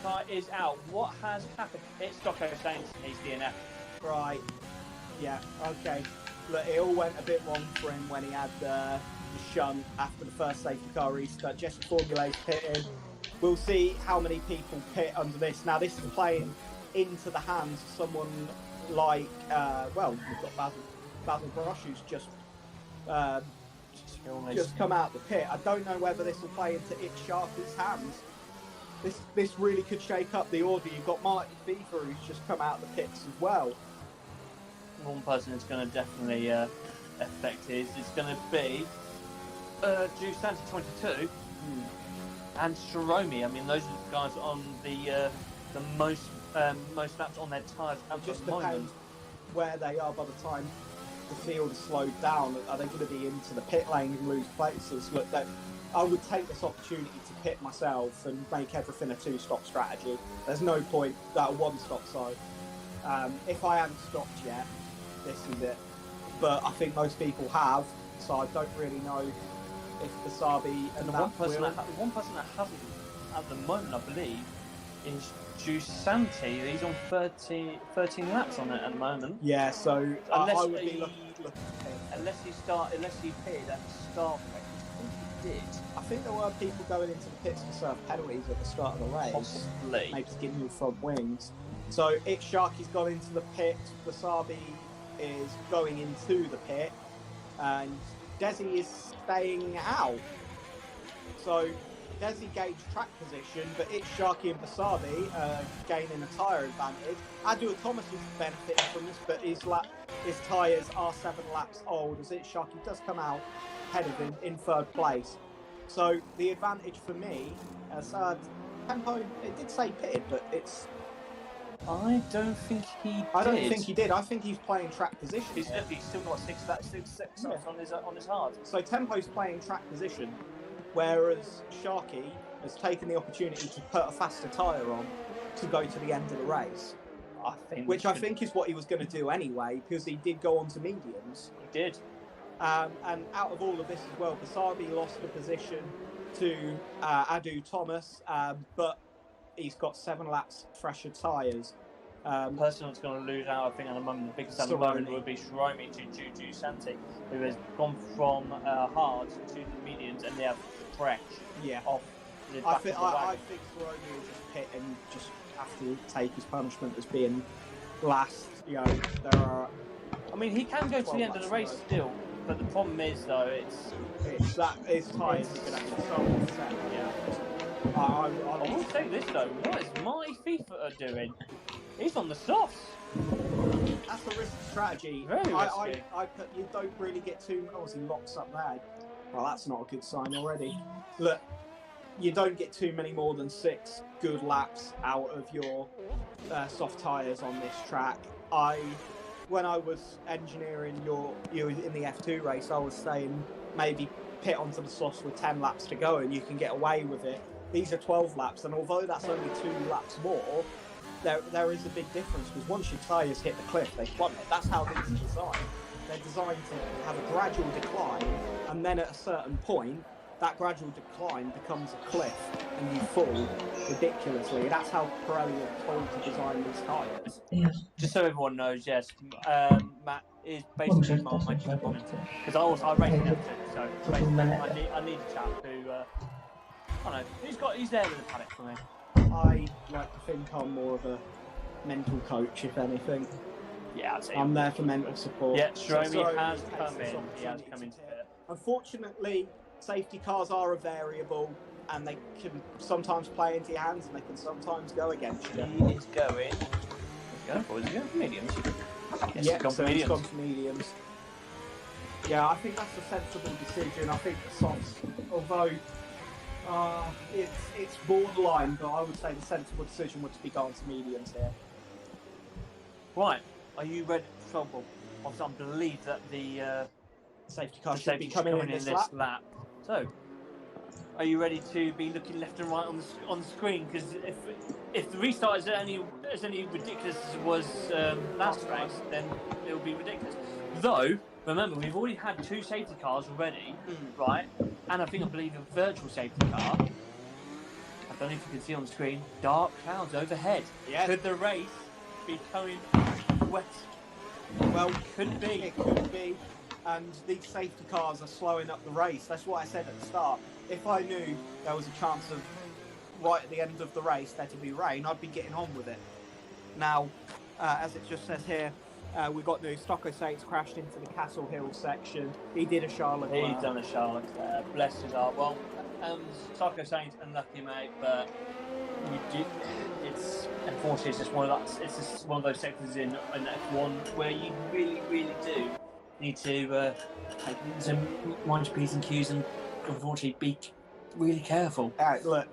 car is out. What has happened? It's Stocko saying he's DNF. Right. Yeah, okay. Look, it all went a bit wrong for him when he had the shunt after the first safety car restart. Jesse Formula's pitting. We'll see how many people pit under this. Now, this is playing into the hands of someone like, we've got Basil Brush, who's just come out the pit. I don't know whether this will play into It Sharky's hands. This really could shake up the order. You've got Marty FIFA, who's just come out the pits as well. One person that's going to definitely affect is going to be Giusanti 22 and Shiromi. I mean, those are the guys on the most laps on their tyres at Just the moment. depends where they are by the time the field is slowed down. Are they going to be into the pit lane and lose places? Look, I would take this opportunity to pit myself and make everything a 2-stop strategy. There's no point that a 1-stop side. If I haven't stopped yet, this is it. But I think most people have, so I don't really know if Basabi and the one person that hasn't at the moment, I believe, is Giusanti. He's on 13 laps on it at the moment. Yeah, so unless I would be looking to pit. Unless he pitted at the start, I think he did. I think there were people going into the pits to serve penalties at the start of the race. Possibly. Maybe to give you front wings. So It's Sharky's gone into the pit. Wasabi is going into the pit, and Desi is staying out. So Desi gauged track position, but It's Sharky and Wasabi gaining a tyre advantage. Adu Thomas is benefiting from this, but his tyres are 7 laps old, as It's Sharky does come out ahead of him in 3rd place. So the advantage for me, Tempo, it did say pitted, but it's... I don't think he did. I don't think he did. I think he's playing track position. He's still got six on his hard. So Tempo's playing track position, whereas Sharky has taken the opportunity to put a faster tyre on to go to the end of the race. I think is what he was going to do anyway, because he did go on to mediums. He did. And out of all of this as well, Basabi lost the position to Adu Thomas, but he's got 7 laps fresher tyres. The person that's going to lose out, I think, at the moment, the biggest at the moment would be Shiromi to Giusanti, who has gone from hard to the mediums, and they have fresh off the back of the wagon. I think Shiromi will just pit and just have to take his punishment as being last. You know, there are... I mean, he can go to the end of the race still, but the problem is, though, it's that his tyres are going to have to so offset. Yeah. I will say this though, what is my FIFA doing? He's on the softs. That's a risky strategy. Very risky. You don't really get too... Oh, he locks up there. Well, that's not a good sign already. Look, you don't get too many more than 6 good laps out of your soft tyres on this track. When I was engineering you in the F2 race, I was saying maybe pit onto the softs with 10 laps to go and you can get away with it. These are 12 laps, and although that's only 2 laps more, there is a big difference, because once your tyres hit the cliff, they plummet. That's how these are designed. They're designed to have a gradual decline, and then at a certain point, that gradual decline becomes a cliff, and you fall ridiculously. That's how Pirelli are told to design these tyres. Yeah. Just so everyone knows, yes, Matt is basically my team monitor because I race an F2, so basically I need a chap who I don't know he's there with the paddock for me. I like to think I'm more of a mental coach, if anything. Yeah, I'd say I'm there for mental support. Yeah, Stromy has takes come this in. He has opportunity come into to- it. Unfortunately, safety cars are a variable, and they can sometimes play into your hands, and they can sometimes go against you. He is going. He's going for mediums. Yes, Yeah, he's gone for so he's mediums. gone for mediums. Yeah, I think that's a sensible decision. I think the softs, although it's borderline, but I would say the sensible decision would be going to mediums here. Right, are you ready for trouble? Obviously, I believe that the Safety car should safety be coming in this lap. So, are you ready to be looking left and right on the screen? Because if the restart is any ridiculous as it was last race, then it will be ridiculous. Though, remember, we've already had 2 safety cars already, right? And I believe a virtual safety car. I don't know if you can see on the screen. Dark clouds overhead. Yes. Could the race be coming wet? Well, Could be. It could be. And these safety cars are slowing up the race. That's what I said at the start. If I knew there was a chance of right at the end of the race there to be rain, I'd be getting on with it. Now, as it just says here, we got new Stocko Saints crashed into the Castle Hill section. He did a Charlotte. He's done a Charlotte. Bless his heart. Well, Stocko Saints unlucky, mate, but it's unfortunately it's just one of those sectors in F1 where you really, really do need to mind your P's and Q's and unfortunately be really careful. Look,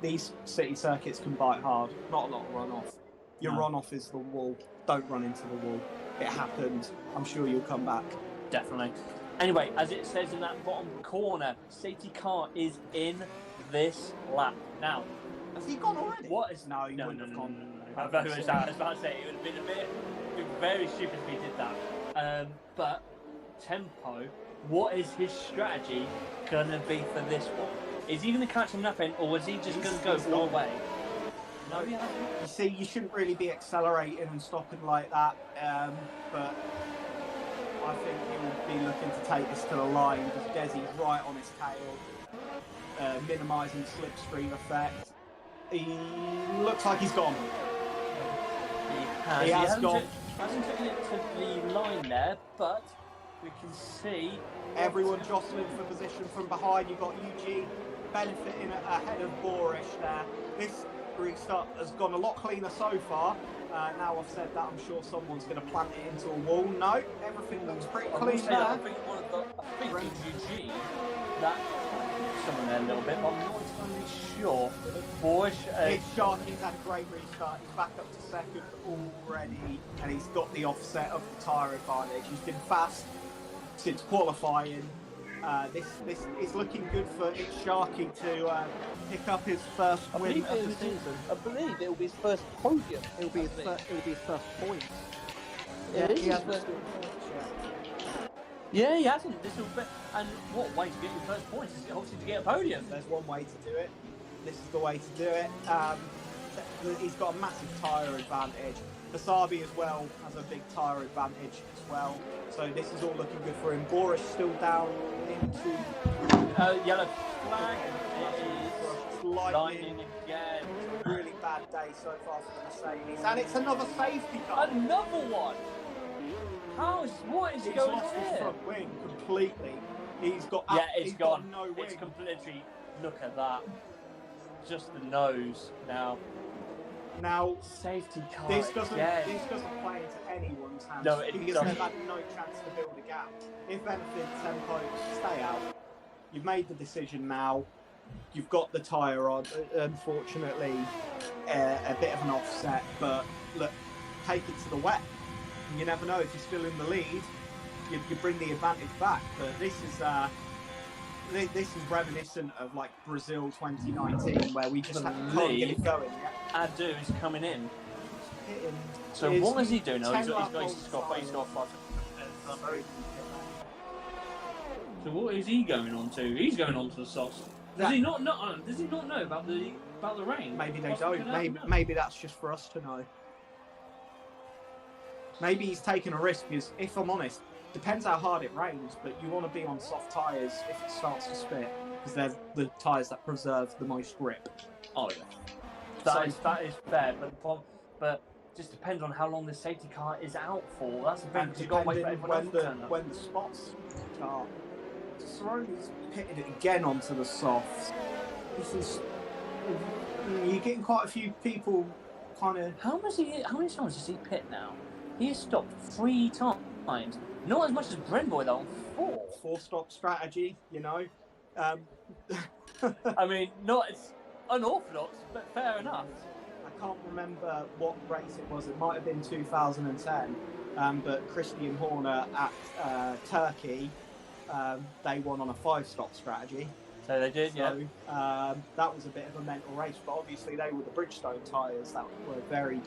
these city circuits can bite hard. Not a lot of runoff. Your runoff is the wall. Don't run into the wall. It happened. I'm sure you'll come back. Definitely. Anyway, as it says in that bottom corner, safety car is in this lap. Now, has he gone already? What is no? He no, wouldn't have gone. I was about to say it would have been it'd be very stupid if he did that. But tempo, what is his strategy gonna be for this one? Is he gonna catch him nothing, or is he just gonna go all the way? No, he hasn't. You see, you shouldn't really be accelerating and stopping like that. But I think he will be looking to take this to the line because Desi's right on his tail, minimising the slipstream effect. He looks like he's gone. He has gone. Hasn't taken it to the line there, but we can see everyone jostling for position from behind. You've got Eugene benefiting ahead of Borish there. This restart has gone a lot cleaner so far. Now I've said that, I'm sure someone's going to plant it into a wall. No, everything looks pretty clean there. I think Eugene, that someone there a little bit, but I'm not entirely sure. Borish, it's Sharky's had a great restart. He's back up to second already, and he's got the offset of the tyre advantage. He's been fast since qualifying. This is looking good for Sharky to pick up his first win of the season. I believe it will be his first podium. It'll be his first point. Yeah, he hasn't first scored points yet. Yeah, he hasn't. This will be, and what way to get your first points is obviously to get a podium. There's one way to do it. This is the way to do it. He's got a massive tyre advantage. Wasabi as well has a big tyre advantage as well. So this is all looking good for him. Borish still down into yellow flag. It is lightning again. It's a really bad day so far for the Mercedes, and it's another safety car. Another one. What is He's going lost his here? front wing completely. He's got it's he's gone. Got no wing. It's completely. Look at that. Just the nose now. Now, safety car. This doesn't play into anyone's hands. No, it because doesn't. they've had no chance to build a gap. If anything, tempo, stay out. You've made the decision now. You've got the tyre on. Unfortunately, a bit of an offset, but look, take it to the wet. You never know if you're still in the lead. You bring the advantage back. But this is reminiscent of like Brazil 2019, where we just can't get it going yet. Adu is coming in. Hitting So what is he doing? Oh, he's got five. So what is he going on to? He's going on to the sauce. Does he not know about the rain? Maybe they don't. Maybe that's just for us to know. maybe he's taking a risk because, if I'm honest, depends how hard it rains, but you want to be on soft tyres if it starts to spit because they're the tyres that preserve the most grip. Oh yeah, that is fair, but just depends on how long the safety car is out for. That's the thing. And Because you've got to wait for everyone else to turn up. when the spots start, Cerrone's pitted it again onto the softs. This is you're getting quite a few people kind of. How many times does he pit now? He has stopped 3 times. Not as much as Bremboy though. 4-stop strategy, you know. I mean, not as unorthodox, but fair enough. I can't remember what race it was. It might have been 2010. But Christian Horner at Turkey, they won on a 5-stop strategy. So they did, yeah. So that was a bit of a mental race, but obviously they were the Bridgestone tyres that were very,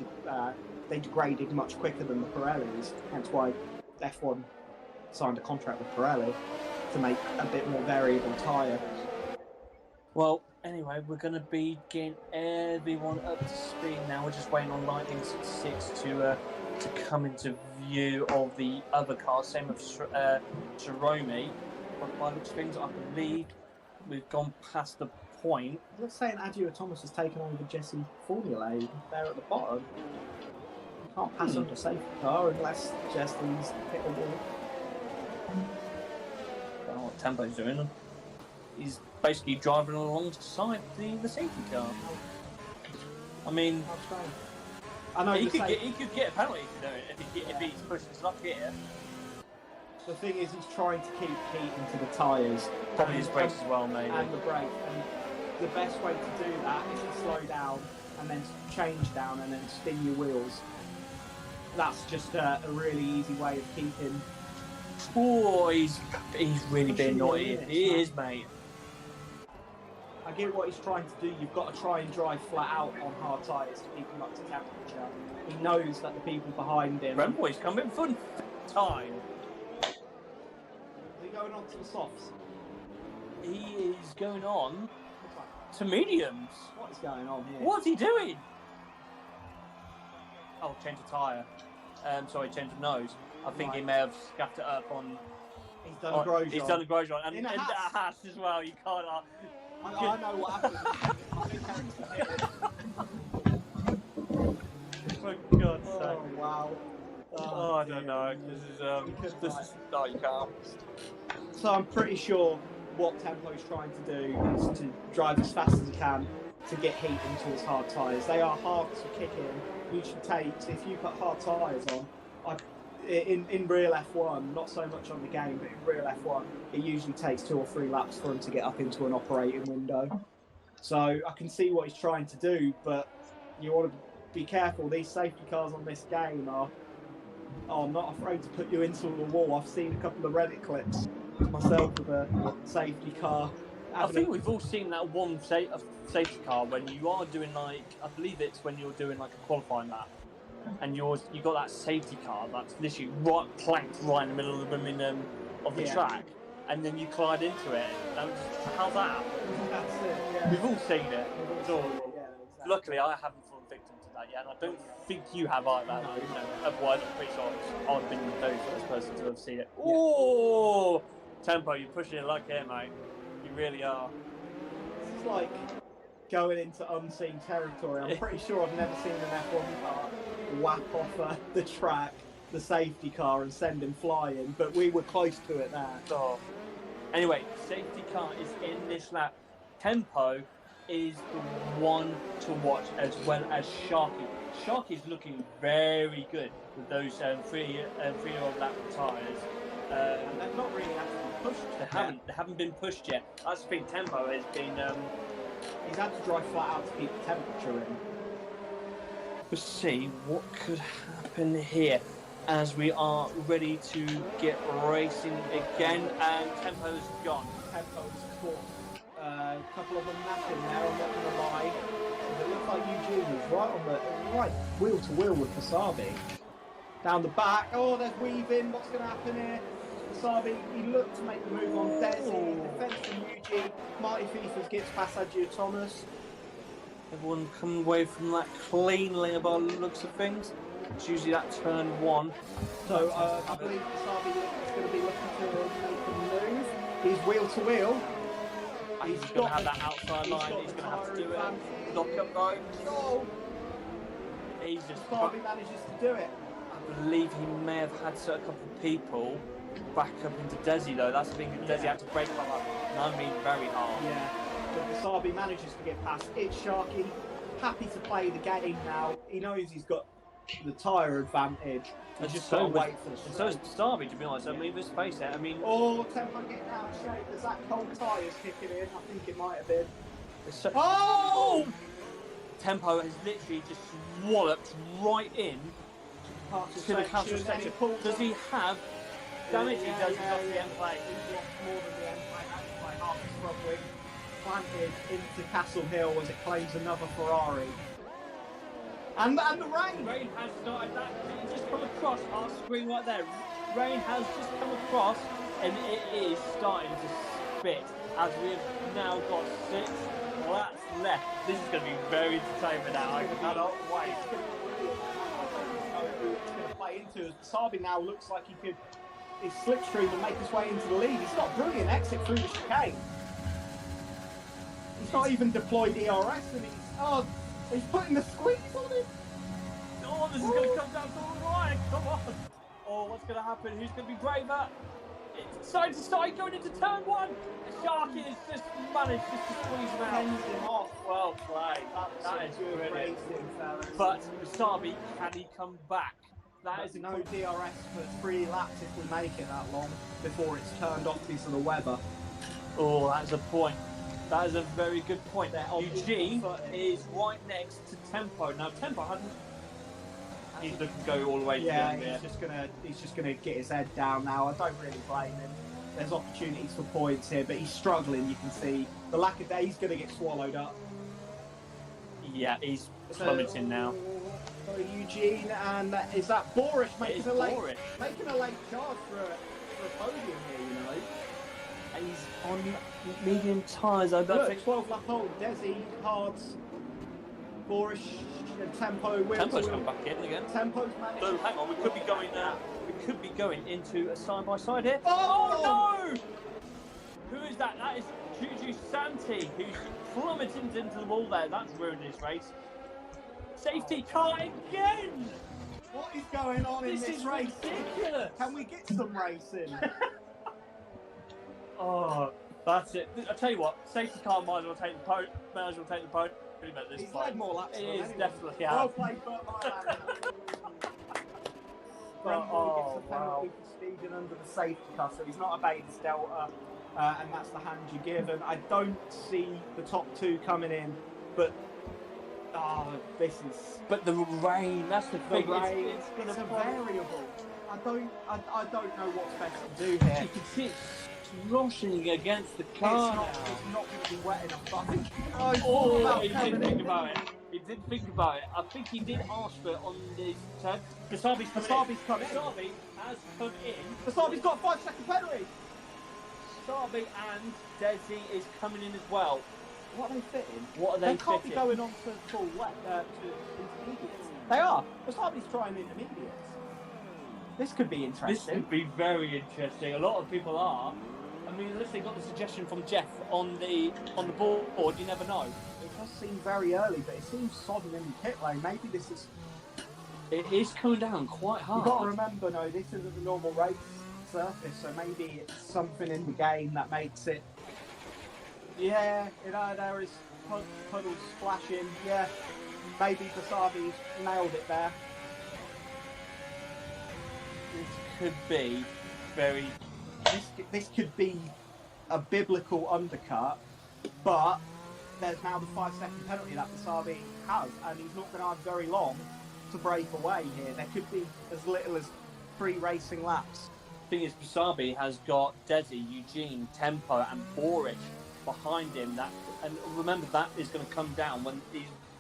they degraded much quicker than the Pirellis, hence why F1 signed a contract with Pirelli to make a bit more variable tyre. Well, anyway, we're going to be getting everyone up to speed now. We're just waiting on Lightning 66 to come into view of the other cars. Same with Cerrone. But by the looks of things, I believe we've gone past the point. Let's say an Adjio Thomas has taken over Jesse Fournier there at the bottom. You can't pass under safety car unless Jesse's hit a wall. I don't know what Tempo's doing. He's basically driving alongside the safety car. I mean, I know he could get a penalty for doing it if he's pushing his luck here. The thing is, he's trying to keep heat into the tyres. Probably his brakes as well, maybe. And the brake. And the best way to do that is to slow down and then change down and then spin your wheels. That's just a really easy way of keeping. Oh, he's really being naughty. He is, mate. I get what he's trying to do. You've got to try and drive flat out on hard tyres to keep him up to temperature. He knows that the people behind him. Bremboy's coming for time. Is he going on to the softs? He is going on to mediums. What is going on here? What's he doing? Oh, change of tyre. Sorry, change of nose. I think he may have scuffed it up on. He's done a Grosjean. He's done a Grosjean. And a a Haas as well. You can't. I know what happened. For God's sake. Oh, wow. Oh, I don't know. This is. Oh, you can't. So I'm pretty sure what Tempo's trying to do is to drive as fast as he can to get heat into his hard tyres. They are hard to kick in. Usually takes, if you put hard tyres on, in real F1, not so much on the game, but in real F1, it usually takes 2 or 3 laps for him to get up into an operating window. So I can see what he's trying to do, but you want to be careful. These safety cars on this game are not afraid to put you into a wall. I've seen a couple of Reddit clips myself with a safety car. I think we've all seen that one safety car when you are doing I believe it's when you're doing like a qualifying lap, and you got that safety car that's literally planked right in the middle of the track, and then you collide into it. How's that? That's it. Yeah. We've all seen it. It's all. Yeah, exactly. Luckily, I haven't fallen victim to that yet, and I don't think you have either. No. Otherwise, I'm pretty sure I've been the very first person to have seen it. Oh, Tempo, you're pushing your luck here, mate. You really are. This is like going into unseen territory. I'm pretty sure I've never seen an F1 car whack off the track, the safety car, and send him flying, but we were close to it there. Oh. Anyway, safety car is in this lap. Tempo is the one to watch, as well as Sharky. Sharky's looking very good with those 3-year-old lap tyres. And they've not really actually pushed. They haven't been pushed yet. That's the thing. Tempo has been. He's had to drive flat out to keep the temperature in. We'll see what could happen here as we are ready to get racing again, and Tempo's gone. Tempo's caught a couple of them napping there, I'm not going to lie. It looks like Eugene was right wheel to wheel with Kasabi. Down the back, there's weaving, what's going to happen here? Kasabi, he looked to make the move on Desi, defence from Eugene, Marty Fifas gets past Adjio Thomas. Everyone coming away from that cleanly by the looks of things. It's usually that turn one. So I believe Wasabi is going to be looking to make a move. He's wheel to wheel. He's going to have that outside line. He's going to have to do it. Lock up though. No! He's just. Wasabi manages to do it. I believe he may have had a couple of people back up into Desi though. That's the thing. Desi had to break from up. I mean, very hard. Yeah. But Wasabi manages to get past. It's Sharky. Happy to play the game now. He knows he's got the tyre advantage. He's just got to wait for the And so is Wasabi, to be honest. I mean, let's face it. I mean, Tempo getting out of shape. There's that cold tyres kicking in. I think it might have been. oh! Tempo has literally just walloped right in to the counter section. Does he have damage? He does. He's off the end plate. He's lost more than the end plate. That's by half his front wing. Planted into Castle Hill as it claims another Ferrari. And the rain! Rain has started that. It's just come across our screen right there. Rain has just come across and it is starting to spit as we've now got 6 laps left. This is going to be very entertaining now. I cannot wait. It's going to be brilliant. I don't know who it's going to play into. Wasabi now looks like he could his slipstream and make his way into the lead. He's got a brilliant exit through the chicane. He's not even deployed ERS and he's putting the squeeze on him. Oh, this is going to come down to the wire. Come on. Oh, what's going to happen? Who's going to be braver? It's side to side going into turn 1. Sharky has just managed just to squeeze him out. Hands him off. Well played. That is good brilliant. racing, fellas. But Wasabi, can he come back? That is no DRS for 3 laps if we make it that long before it's turned off because of the weather. Oh, that's a point. That is a very good point. Eugene is right next to Tempo. Now Tempo hasn't. He's looking to go all the way to the end. He's just gonna get his head down now. I don't really blame him. There's opportunities for points here, but he's struggling. You can see the lack of day. He's gonna get swallowed up. Yeah, he's plummeting now. Eugene, and is that Borish making a late charge for a podium here? You know. He's on medium tyres. I don't think. 12 lap hold. Desi, Hards, Borish, and Tempo. Tempo's come back in again. Tempo's managed. So hang on, we could be going into a side by side here. Oh no! Who is that? That is Juju Santi, who's plummeted into the wall there. That's ruined his race. Safety car again! What is going on in this race? Ridiculous. Can we get some racing? Oh, that's it. I tell you what, safety car might as well take the podium. At this He's point. led more laps. It than is anyone. definitely Well out. played, Burt Mylan. Oh, gets a penalty for speeding under the safety car, so he's not obeyed his delta, and that's the hand you give. And I don't see the top 2 coming in, but this is. But the rain, that's the thing. It's a variable. I don't know what's best to do here. You can see it sloshing against the car. It's not going to be wet enough. But I think he did think about it. He did think about it. I think he did ask for it on the turn. Wasabi's come in. Wasabi has come in. Wasabi's got a 5-second penalty. Wasabi and Desi is coming in as well. What are they fitting? They can't be going on to full wet to intermediates. They are. Wasabi's trying intermediates. This could be interesting. This could be very interesting. A lot of people are. I mean, unless they got the suggestion from Jeff on the board, you never know. It does seem very early, but it seems sodden in the pit lane. Maybe this is. It is coming down quite hard. You've got to remember, no, this isn't the normal race surface, so maybe it's something in the game that makes it. Yeah, there is puddles splashing. Yeah, maybe Wasabi's nailed it there. This could be very. This could be a biblical undercut, but there's now the 5-second penalty that Wasabi has, and he's not going to have very long to break away here. There could be as little as 3 racing laps. The thing is, Wasabi has got Desi, Eugene, Tempo, and Borish behind him. And remember, that is going to come down when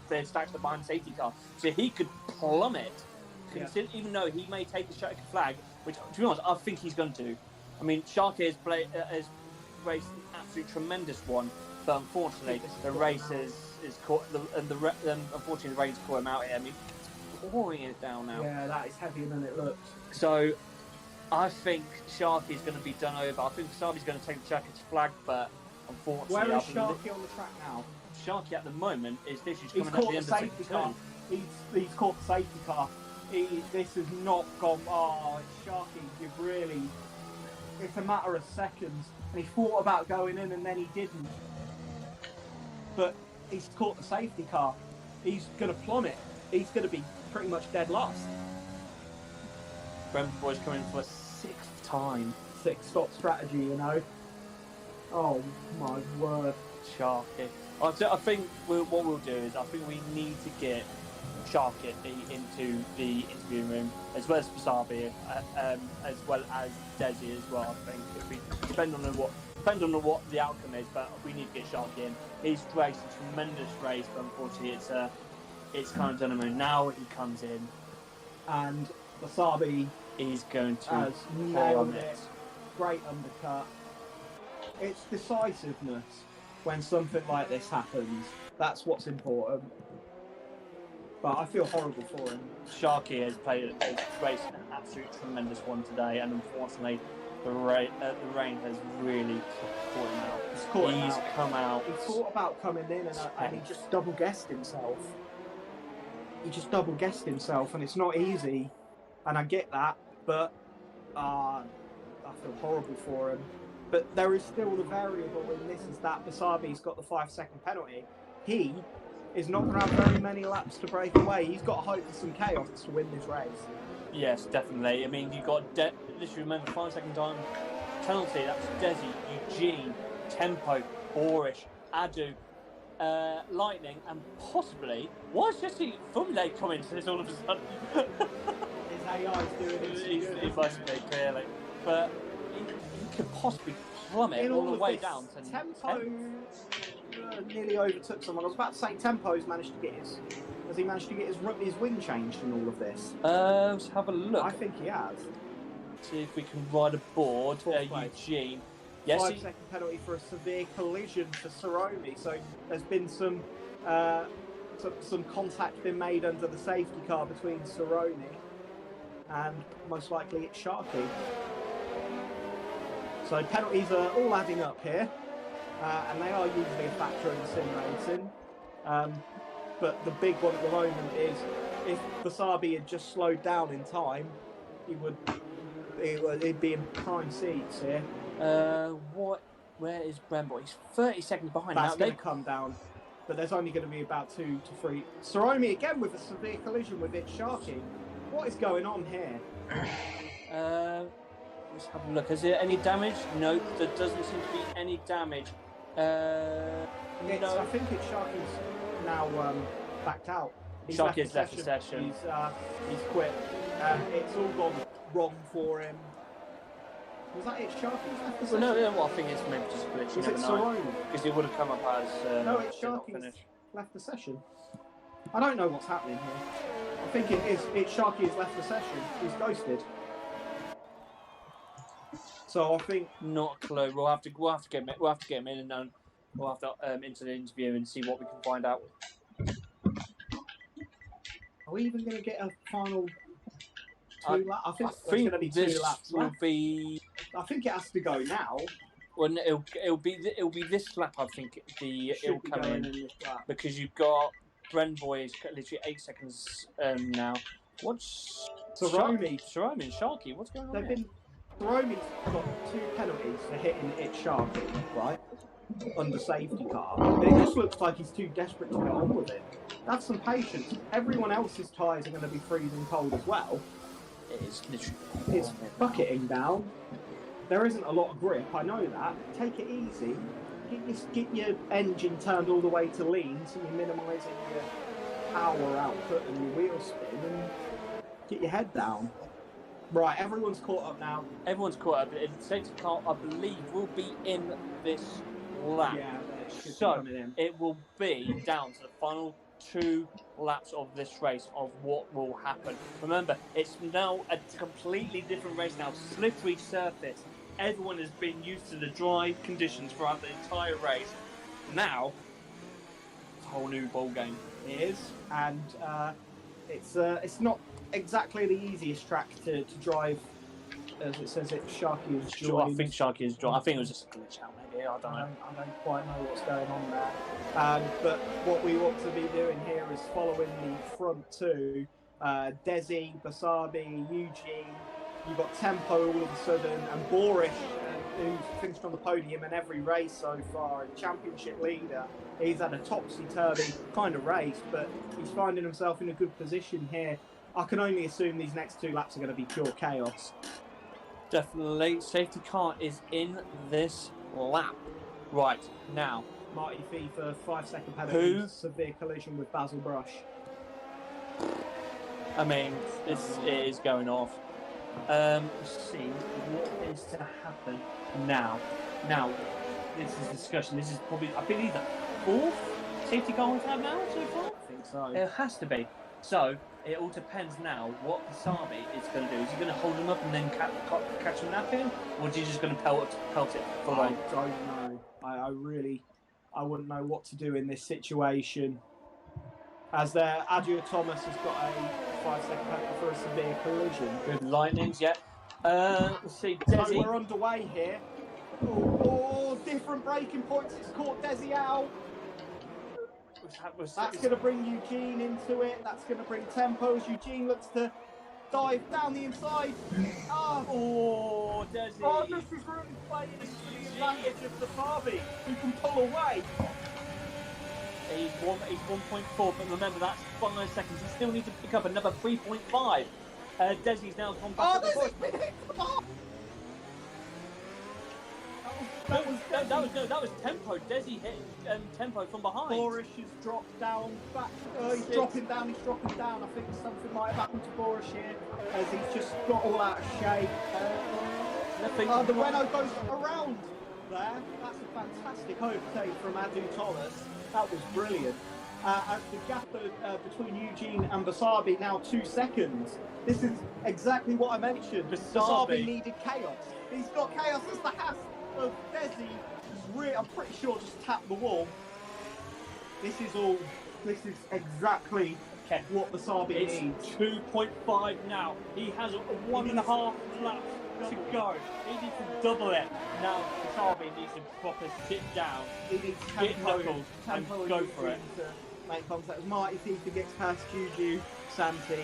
they're stacked up behind the safety car. So he could plummet, even though he may take the checkered flag, which, to be honest, I think he's going to. I mean, Sharky has raced an absolute tremendous one, but unfortunately, the race is caught, unfortunately, the rain's caught him out here. I mean, pouring it down now. Yeah, that is heavier than it looks. So I think Sharky's going to be done over. I think Wasabi's going to take the Turkish flag, but unfortunately, Where is Sharky on the track now? Sharky at the moment is this is He's coming at caught the the end of safety the car. He's caught the safety car. This has not gone. Oh, Sharky, you've really. It's a matter of seconds. And he thought about going in and then he didn't. But he's caught the safety car. He's going to plummet. He's going to be pretty much dead last. Brentford boys coming for a 6th time. 6-stop strategy, you know. Oh my word. Sharky. I think what we'll do is I think we need to get Sharky into the interviewing room as well as Wasabi, as well as Desi as well. I think if we depend on what the outcome is, but we need to get Sharky in. He's raced a tremendous race, but unfortunately it's kind of done him in. Now he comes in, and Wasabi is going to has nailed it. Great undercut. It's decisiveness when something like this happens. That's what's important. But I feel horrible for him. Sharky has raced an absolute tremendous one today, and unfortunately, the rain has really caught him out. He's come out. He thought about coming in, and he just double guessed himself. And it's not easy. And I get that, but I feel horrible for him. But there is still the variable in this is that Wasabi's got the 5-second penalty. He is not going to have very many laps to break away. He's got to hope for some chaos to win this race. Yes, definitely. I mean, you've got literally remember 5-second time penalty. That's Desi, Eugene, Tempo, Borish, Adu, Lightning, and possibly why is Jesse Fumle coming to this all of a sudden? His AI's doing it. He must be clearly, but he could possibly plummet all the way down to Tempo. Nearly overtook someone. I was about to say Tempo's managed to get his. Has he managed to get his wing changed in all of this? Let's have a look. I think he has. See if we can ride aboard Eugene. Yes, 5-second penalty for a severe collision for Saromi. So there's been some contact been made under the safety car between Saromi and most likely it's Sharky. So penalties are all adding up here. And they are usually a factor in sim racing. But the big one at the moment is if Wasabi had just slowed down in time, he'd be in prime seats here. Where is Brembo? He's 30 seconds behind. That's going to come down. But there's only going to be about 2 to 3. Saromi again with a severe collision with it. Sharky. What is going on here? Let's have a look. Is there any damage? No, there doesn't seem to be any damage. No. I think it's Sharky's now backed out. Sharky's left the session. He's quit. It's all gone wrong for him. Was that it? Sharky's left the session? No, I think it's maybe just a glitch. Was it Saromi? Because he would have come up as no, it's Sharky's left the session. I don't know what's happening here. I think it's Sharky's left the session. He's ghosted. So I think not a clue. We'll have to get him in, and then we'll have to into the interview and see what we can find out. Are we even going to get a final 2 laps? I think there's going to be 2 laps will left. I think it has to go now. Well, it'll be this lap. I think it'll come in because you've got Brenboy is literally 8 seconds now. What's Saromi and Sharky? What's going on? Saromi's got 2 penalties for hitting it Sharky, right? Under safety car. It just looks like he's too desperate to get on with it. Have some patience. Everyone else's tyres are going to be freezing cold as well. It's literally. It's bucketing down. There isn't a lot of grip, I know that. Take it easy. Get your engine turned all the way to lean so you're minimising your power output and your wheel spin and get your head down. Right, everyone's caught up now. Everyone's caught up. The safety car, I believe, will be in this lap. Yeah, it should so be coming in. It will be down to the final 2 laps of this race of what will happen. Remember, it's now a completely different race now. Slippery surface. Everyone has been used to the dry conditions throughout the entire race. Now, it's a whole new ball game. It is, and It's not exactly the easiest track to drive, as it says it. Sharky is Sure, I joined. think Sharky is drawn. I think it was just a glitch out, maybe. I don't know. I don't quite know what's going on there. But what we want to be doing here is following the front two. Desi, Basabi, Eugene. You've got Tempo all of a sudden, and Borish, who's finished on the podium in every race so far, and championship leader. He's had a topsy-turvy kind of race, but he's finding himself in a good position here. I can only assume these next 2 laps are going to be pure chaos. Definitely. Safety car is in this lap. Right, now. Marty Fee for 5-second penalty, severe collision with Basil Brush. I mean, this is going off. Let's see what is to happen now. Now, this is discussion. This is probably, I believe, the 4th safety car we've had now so far. I think so. It has to be. So, it all depends now what Wasabi is going to do. Is he going to hold him up and then catch him napping? Or is he just going to pelt it full I on? don't know. I wouldn't know what to do in this situation. As there, Adria Thomas has got a 5-second penalty for a severe collision. Good lightnings, yeah. Let's see, Desi. So we're underway here. Oh, different braking points. It's caught Desi out. That's going to bring Eugene into it. That's going to bring Tempo as Eugene looks to dive down the inside. Oh, Desi. Oh, this is really playing into the advantage of the Barbie, who can pull away. He's 1.4, but remember that's 5 seconds. He still needs to pick up another 3.5. Desi's now gone back to the point. That was Tempo. Desi hit Tempo from behind. Borish has dropped down back. He's dropping down. I think something might have happened to Borish here as he's just got all out of shape. The Renault goes around there. That's a fantastic overtake from Adu Thomas. That was brilliant. The gap between Eugene and Basabi now 2 seconds. This is exactly what I mentioned. Basabi needed chaos. He's got chaos as the half of Desi. I'm pretty sure just tapped the wall. This is exactly what Basabi needs. 2.5 now. He has 1.5 laps to go. He needs to double it. Now Basabi needs to proper sit down. He needs Tempo and go for it. To make contact. As Marty Thiefer gets past Juju Santi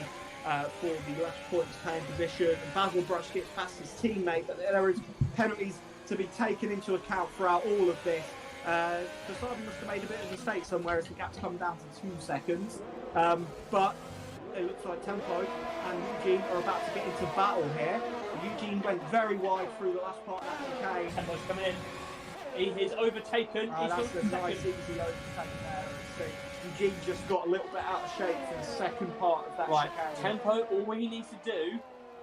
for the last points paying position, and Basil Brush gets past his teammate, but there is penalties to be taken into account throughout all of this. Basabi must have made a bit of a mistake somewhere as the gap's come down to 2 seconds. But it looks like Tempo and Eugene are about to get into battle here. Eugene went very wide through the last part of that chicane. Tempo's coming in. He is overtaken. That's a nice, easy overtaken there. Eugene just got a little bit out of shape for the second part of that chicane. Tempo, all he needs to do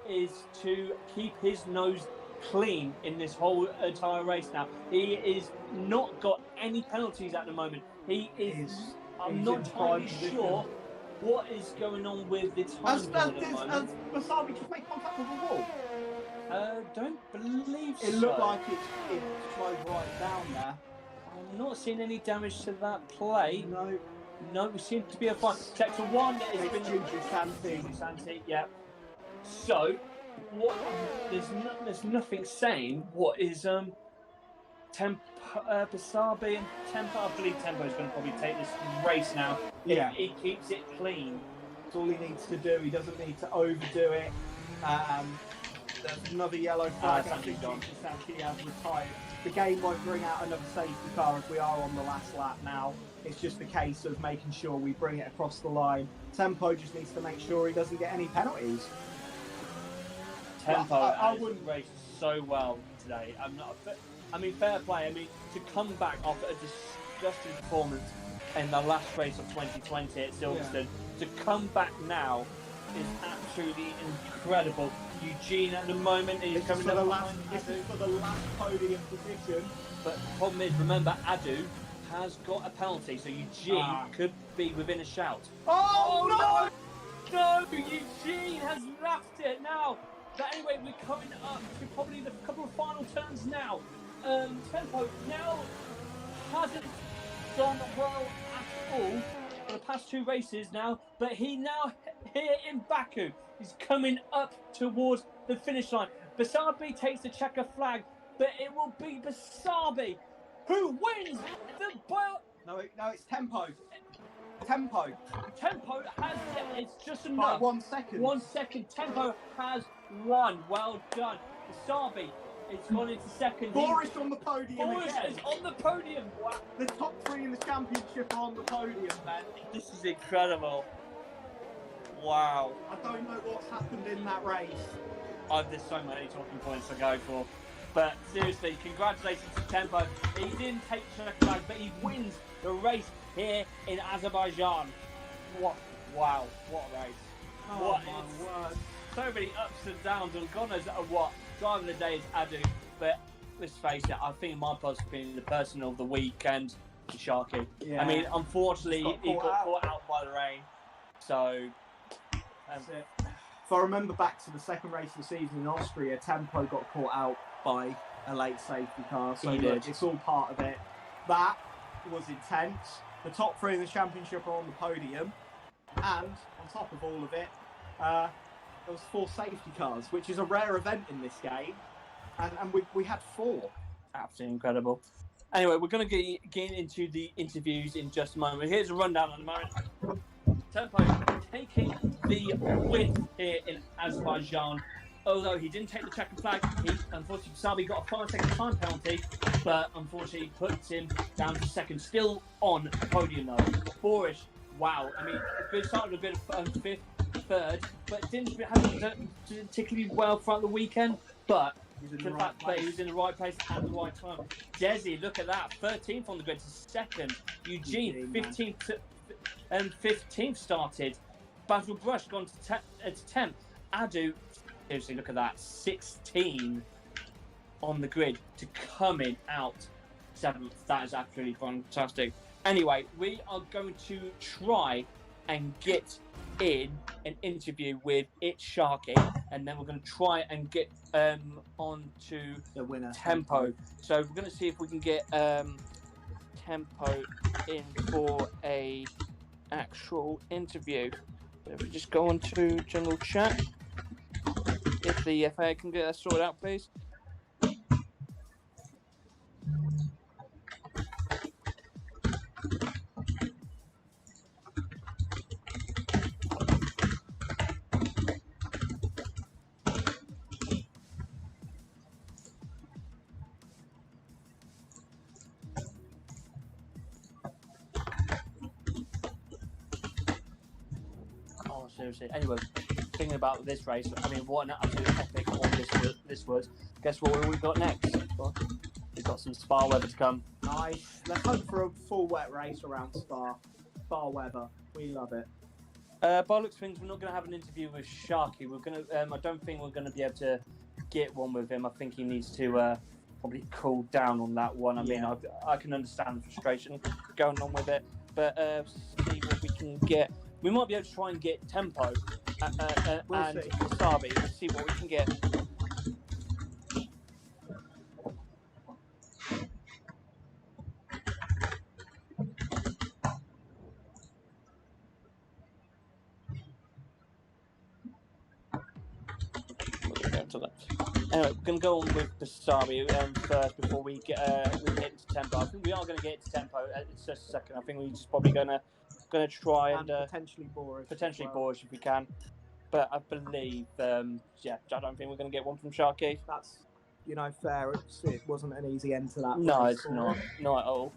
is to keep his nose clean in this whole entire race now. He is not got any penalties at the moment. I'm not entirely sure what is going on with the time at the moment. Has Basabi just made contact with the wall? Don't believe so. It looked like it slowed right down there. I'm not seeing any damage to that plate. No, we seem to be a fine. Sector 1 has been Juju Santi, yeah. So, what? There's nothing saying what is Basabi and Tempo. I believe Tempo is going to probably take this race now. Yeah, if he keeps it clean. That's all he needs to do. He doesn't need to overdo it. There's another yellow flag. I think Santi has retired. The game won't bring out another safety car as we are on the last lap now. It's just a case of making sure we bring it across the line. Tempo just needs to make sure he doesn't get any penalties. Tempo I wouldn't race so well today. Fair play. I mean, to come back after a disgusting performance in the last race of 2020 at Silverstone, to come back now is absolutely incredible. Eugene at the moment is coming for the last podium position. But the problem is, remember, Adu has got a penalty, so Eugene could be within a shout. Oh no! No, Eugene has left it now. But anyway, we're coming up to probably the couple of final turns now. Tempo now hasn't done well at all for the past 2 races now, but he now here in Baku. He's coming up towards the finish line. Basabi takes the checker flag, but it will be Basabi who wins the belt. No, it's Tempo. Tempo. Tempo has, it's just By enough. 1 second. 1 second. Tempo has won. Well done. Basabi is gone into second. Boris on the podium Boris again. is on the podium. Wow. The top 3 in the championship are on the podium, man. This is incredible. Wow. I don't know what's happened in that race. There's so many talking points to go for. But seriously, congratulations to Tempo. He didn't take the second flag, but he wins the race here in Azerbaijan. What? Wow. What a race. Oh, What my word. So many ups and downs, and God knows what. Driver of the day is Adu. But let's face it, I think my plus being the person of the weekend is Sharky. Yeah. I mean, unfortunately, he got out. caught out by the rain. So, That's it. If I remember back to the second race of the season in Austria, Tempo got caught out by a late safety car. So He look, did. it's all part of it. That was intense. The top 3 in the championship are on the podium. And on top of all of it, there was 4 safety cars, which is a rare event in this game. And we had 4. absolutely incredible. Anyway, we're going to get into the interviews in just a moment. Here's a rundown at the moment. Tempo taking the win here in Azerbaijan. Although he didn't take the checkered flag, unfortunately, Sabi got a 5-second time penalty, but unfortunately puts him down to second. Still on the podium though. Boris, wow. I mean, good started a bit of fifth, third, but didn't done particularly well throughout the weekend. But the fact that he was in the right place at the right time. Desi, look at that, 13th on the grid to second. Eugene, 15th and 15th started. Basil Brush gone to 10th. Adu, seriously, look at that, 16 on the grid to coming out 7th. That is absolutely fantastic. Anyway, we are going to try and get in an interview with It's Sharky, and then we're going to try and get on to The winner. Tempo. So we're going to see if we can get Tempo in for a actual interview. So if we just go on to general chat, if the FA can get that sorted out, please. Oh, seriously. Anyway, thinking about this race, I mean, what an absolute epic one this was. Guess what we've got next? Well, we've got some Spa weather to come. Nice. Let's hope for a full wet race around Spa. Spa weather. We love it. By looks of things, we're not going to have an interview with Sharky. We're going to. I don't think we're going to be able to get one with him. I think he needs to probably cool down on that one. I mean, I can understand the frustration going on with it, but see what we can get. We might be able to try and get Tempo We'll and see. Wasabi. Let's see what we can get. Anyway, we're going to go on with Wasabi first before we get into Tempo. I think we are going to get to Tempo. It's just a second. I think we're just probably going to try and potentially Boris. potentially as well. Boris if we can. But I believe, I don't think we're going to get one from Sharky. That's, fair. It wasn't an easy end to that. No, race. it's not at all.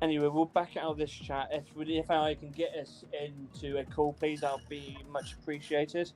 Anyway, we'll back out of this chat. If I can get us into a call, please, that'll be much appreciated.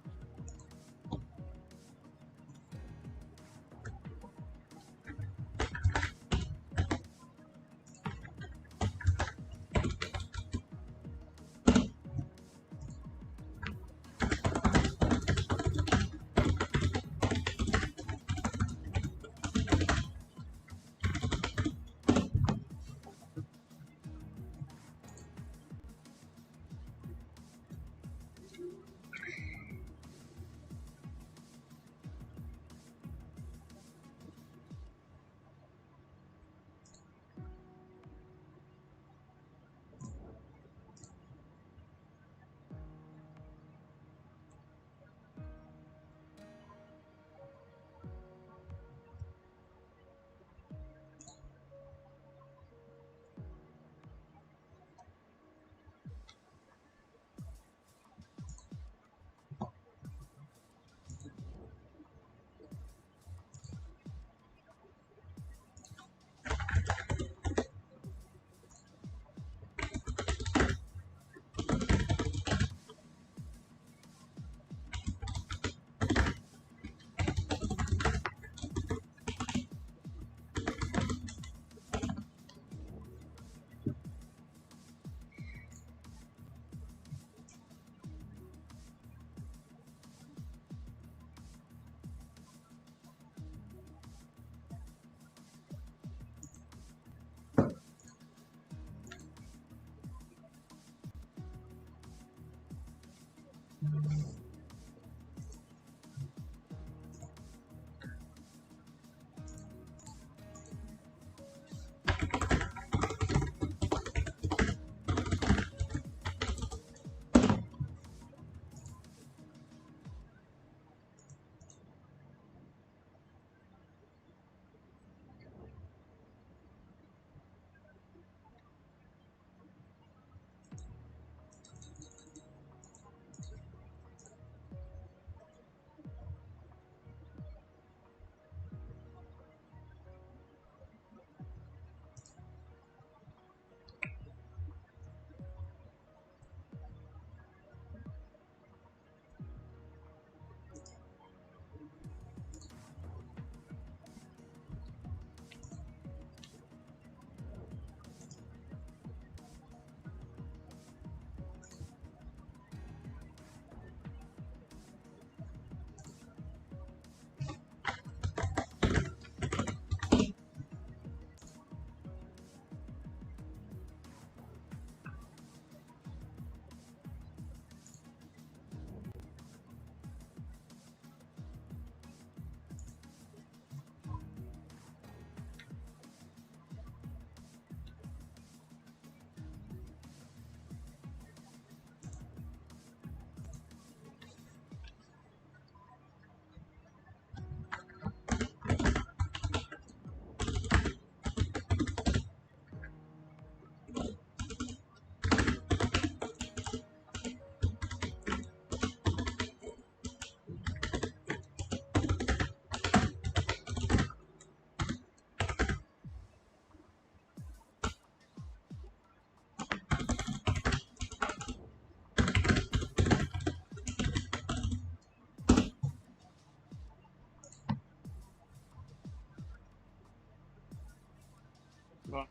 Right.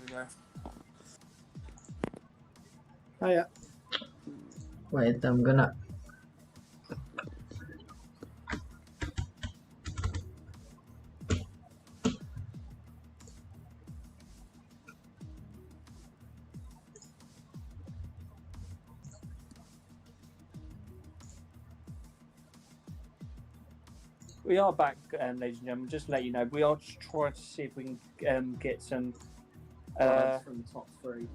There Oh yeah. Wait, I'm gonna. we are back, ladies and gentlemen. Just to let you know, we are just trying to see if we can get some From the top three.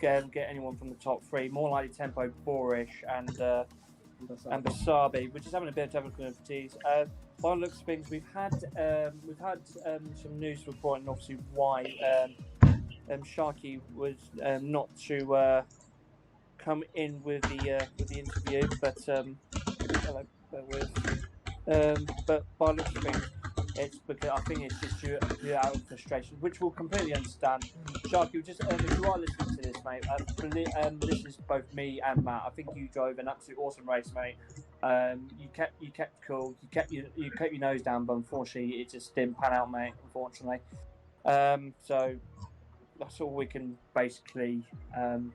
get anyone from the top three. More likely Tempo, Borish, and Basabi. We're just having a bit of technical difficulties. By the looks of things, we've had some news reporting, obviously, why Sharky was not to come in with the interview, but hello, bear with. But by the looks of things, it's because I think it's just due out of frustration, which we'll completely understand. Sharky, just if you are listening to this, mate, this is both me and Matt. I think you drove an absolute awesome race, mate. You kept cool, you kept your nose down, but unfortunately, it just didn't pan out, mate. Unfortunately, so that's all we can basically can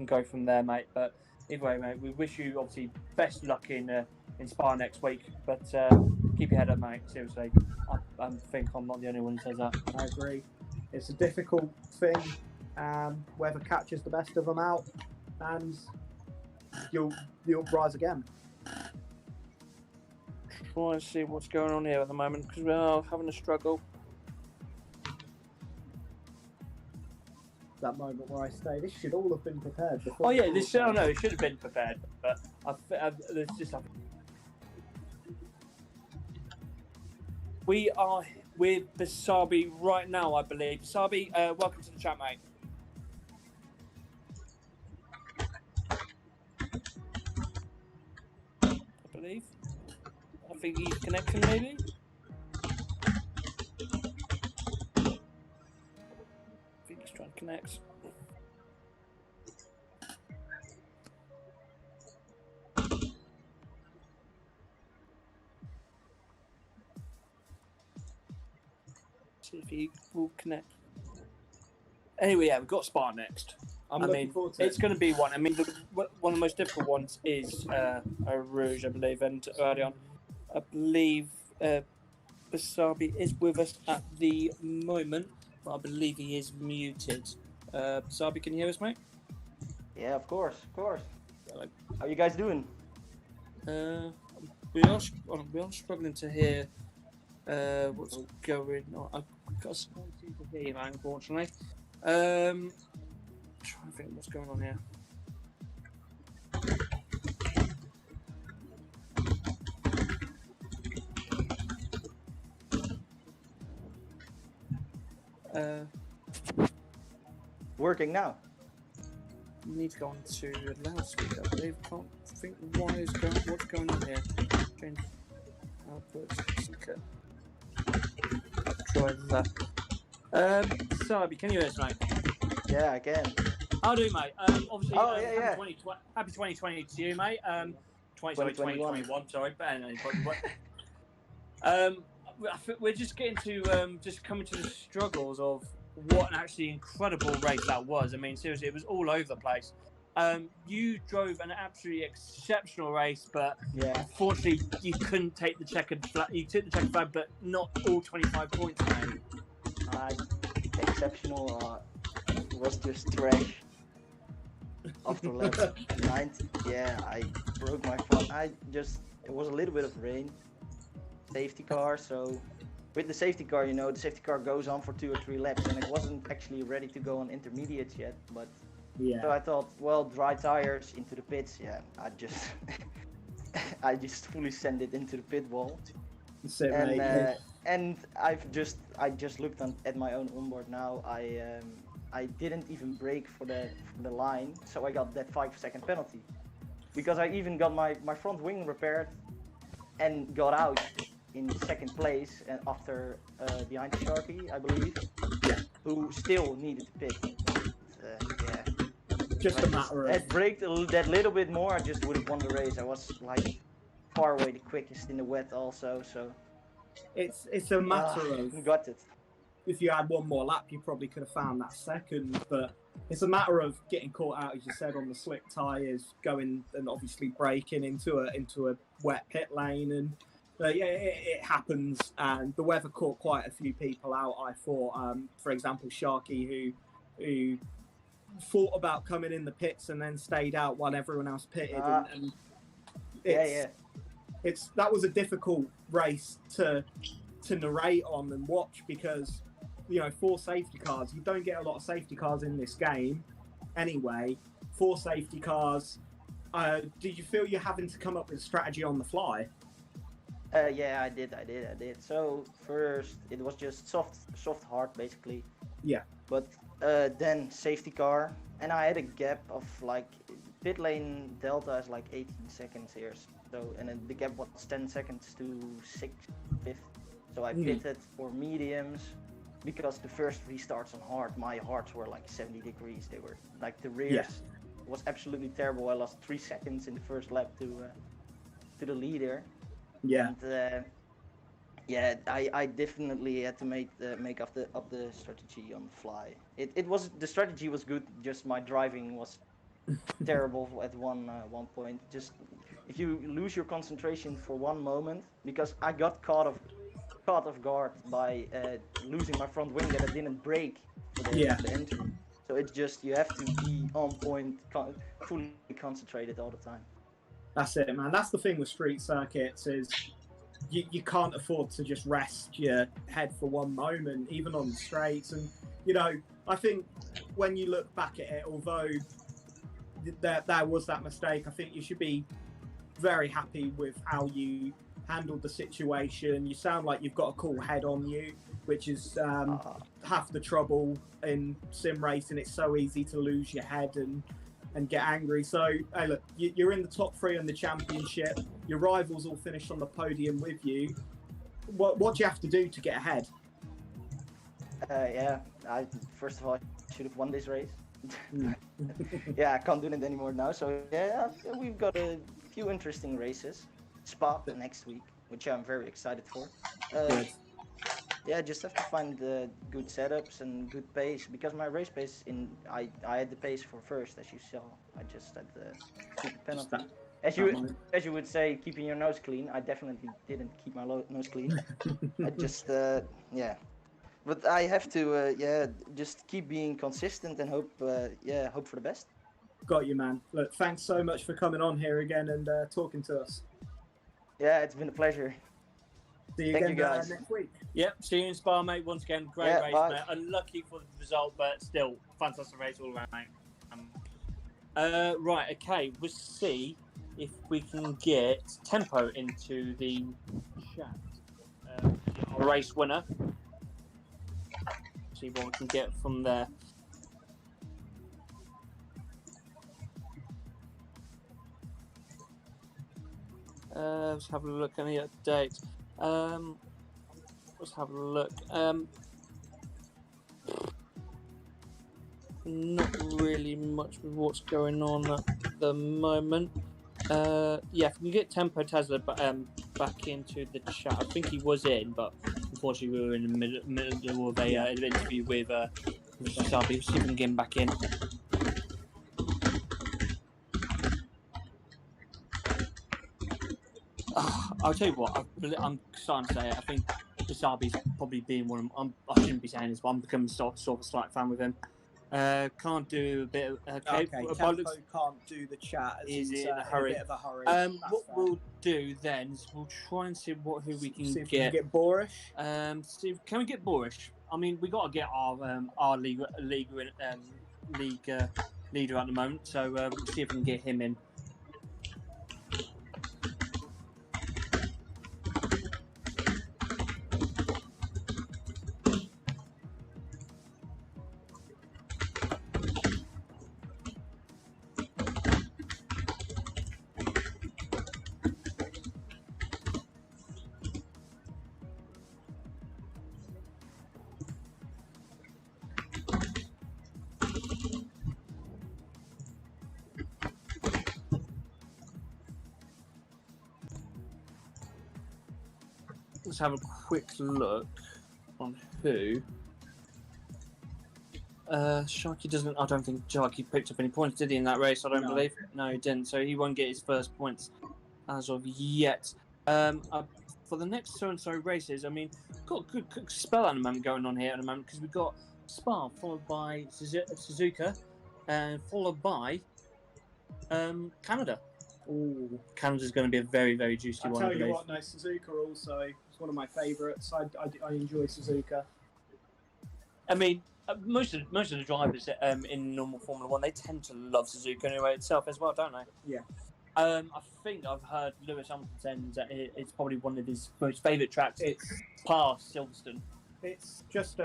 go from there, mate. But either way, mate, we wish you obviously best luck in Spa next week. But keep your head up, mate. Seriously, I think I'm not the only one who says that. I agree. It's a difficult thing. Whoever catches the best of them out, and you'll rise again. Trying to see what's going on here at the moment because we are having a struggle. That moment where I say this should all have been prepared before. Oh yeah, it should have been prepared, but it's just. We are with Basabi right now, I believe. Basabi, welcome to the chat, mate. I believe. I think he's connecting, maybe. I think he's trying to connect. See if he will connect. Anyway, yeah, we've got Spa next. I'm looking forward to it's going to be one. I mean, one of the most difficult ones is Rouge, I believe, and early on, I believe Basabi is with us at the moment, but I believe he is muted. Basabi, can you hear us, mate? Yeah, of course. Hello. How you guys doing? We are struggling to hear what's going on. I've got someone to hear you, man, unfortunately. Trying to think what's going on here. Working now. We need to go on to loudspeaker. I believe. Can't think what's going on here. Change output speaker. Try that. Sabi, can you hear us, mate? Yeah, I can. I'll do, mate. Obviously, yeah. Happy 2020 to you, mate. 2021, sorry. But anyway, we're just getting to just coming to the struggles of what an actually incredible race that was. I mean, seriously, it was all over the place. You drove an absolutely exceptional race, but unfortunately, you couldn't take the checkered flag. You took the checkered flag, but not all 25 points, man. Exceptional. Was just trash. After lap 90, I broke my foot. It was a little bit of rain. Safety car, so with the safety car, the safety car goes on for 2 or 3 laps, and it wasn't actually ready to go on intermediates yet. But so I thought, well, dry tires into the pits. Yeah, I just fully sent it into the pit wall. And I just looked at my own onboard now. I didn't even brake for the line, so I got that 5-second penalty. Because I even got my front wing repaired and got out in 2nd place and after behind Sharky, I believe, who still needed to pit. Just a matter of... Had braked that little bit more, I just would have won the race. I was like far away the quickest in the wet also, so... It's a matter of... Got it. if you had one more lap, you probably could have found that second. But it's a matter of getting caught out, as you said, on the slick tyres, going and obviously braking into a wet pit lane, and yeah, it happens. And the weather caught quite a few people out. I thought, for example, Sharky, who thought about coming in the pits and then stayed out while everyone else pitted, and that was a difficult race to narrate on and watch, because 4 safety cars, you don't get a lot of safety cars in this game anyway. 4 safety cars. Did you feel you're having to come up with a strategy on the fly? Yeah, I did. So first it was just soft hard basically. Yeah. But then safety car, and I had a gap of like, pit lane delta is like 18 seconds here. So, and then the gap was 10 seconds to 6/5. So I pitted for mediums, because the first restarts on hard, my hards were like 70 degrees. They were like, the rears was absolutely terrible. I lost 3 seconds in the first lap to the leader. Yeah. And, yeah, I definitely had to make up the strategy on the fly. It was, the strategy was good, just my driving was terrible at one point. Just if you lose your concentration for one moment, because I got caught off guard by losing my front wing that I didn't brake for the entry. So it's just, you have to be on point, fully concentrated all the time. That's it, man. That's the thing with street circuits, is you can't afford to just rest your head for one moment, even on the straights. And I think when you look back at it, although there was that mistake, I think you should be very happy with how you handled the situation. You sound like you've got a cool head on you, which is half the trouble in sim racing. It's so easy to lose your head and get angry. So, hey, look, you're in the top 3 in the championship. Your rivals all finished on the podium with you. What do you have to do to get ahead? First of all, I should have won this race. Yeah, I can't do it anymore now. So yeah, we've got a few interesting races. Spa next week, which I'm very excited for. Yeah, just have to find good setups and good pace, because my race pace I had the pace for first, as you saw. I just had the stupid penalty. As you would say, keeping your nose clean. I definitely didn't keep my nose clean. I just but I have to just keep being consistent and hope for the best. Got you, man. Look, thanks so much for coming on here again and talking to us. Yeah, it's been a pleasure. See you Thank again you guys. Next week. Yep, see you in Spa, mate. Once again, great race, bye. mate. Unlucky for the result, but still, fantastic race all around, mate. Right, okay, we'll see if we can get Tempo into the chat. Our race winner. See what we can get from there. Let's have a look. Any updates? Let's have a look. Not really much with what's going on at the moment. Yeah, if we can get Tempo Tesla back into the chat. I think he was in, but unfortunately we were in the middle of an interview with Sabi. See if we can get him back in. I'll tell you what, I'm starting to say it. I think Wasabi's probably being one of I shouldn't be saying this, but I'm becoming sort of a slight fan with him. Can't do a bit of... Okay, Tempo can't do the chat as he's he's in a hurry. In a bit of a hurry. What we'll do then is we'll try and see who we can see if get. We can get Borish. Can we get Borish? I mean, we got to get our league leader at the moment, so we'll see if we can get him in. Let's have a quick look on who Sharky doesn't. I don't think Sharky picked up any points, did he, in that race? I don't believe. No, he didn't. So he won't get his first points as of yet. For the next so-and-so races, I mean, got a good spell at the moment going on here at the moment because we've got Spa followed by Suzuka, and followed by Canada. Oh, Canada's going to be a very, very juicy one. I tell you what, no, Suzuka also is one of my favourites. I enjoy Suzuka. I mean, most of the drivers in normal Formula One, they tend to love Suzuka anyway itself as well, don't they? Yeah. I think I've heard Lewis Hamilton saying that it's probably one of his most favourite tracks. It's past Silverstone. It's just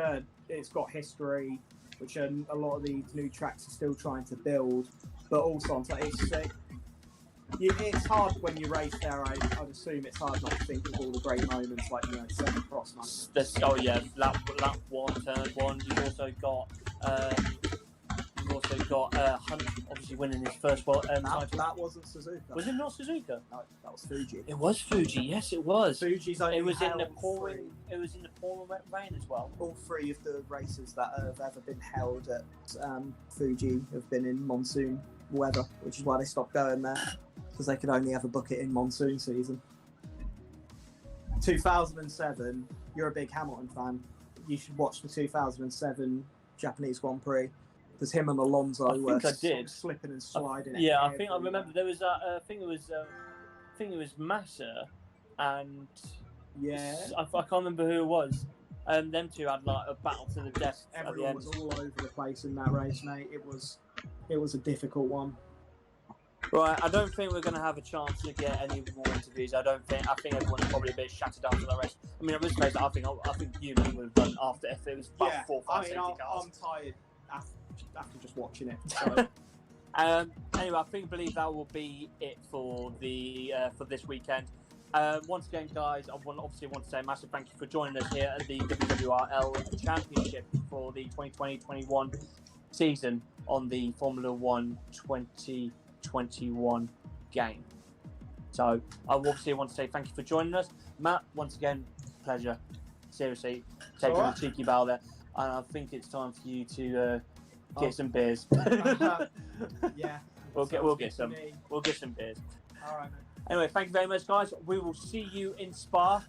it's got history, which a lot of these new tracks are still trying to build. But also, it's hard when you race there. I'd assume it's hard not to think of all the great moments, like Second Cross moments. Oh yeah, lap one, turn one. You've also got Hunt obviously winning his first title. That wasn't Suzuka. Was it not Suzuka? No, that was Fuji. It was Fuji. Yes, it was. Fuji's only It was in the held pouring. It was in the pouring wet rain as well. All three of the races that have ever been held at Fuji have been in monsoon weather, which is why they stopped going there, because they could only ever book it in monsoon season. 2007. You're a big Hamilton fan. You should watch the 2007 Japanese Grand Prix. Because him and Alonso were slipping and sliding. Yeah, I think I remember there was that. I think it was Massa, and I can't remember who it was. Them two had like a battle to the death. Everyone was all over the place in that race, mate. It was a difficult one. Right, I don't think we're going to have a chance to get any more interviews. I think everyone's probably a bit shattered after that race. I mean, at this place, I think you and me would have done after if it was about 4 or 5 safety cars. I'm tired after just watching it. So. Anyway, I believe that will be it for this weekend. Once again, guys, I want to say a massive thank you for joining us here at the WWRL Championship for the 2020-21 season on the Formula One 2021 game. So I obviously want to say thank you for joining us, Matt. Once again, pleasure. Seriously, taking a cheeky bow there, and I think it's time for you to get some beers. Yeah, we'll get some beers. All right, man. Anyway, thank you very much, guys. We will see you in Spa.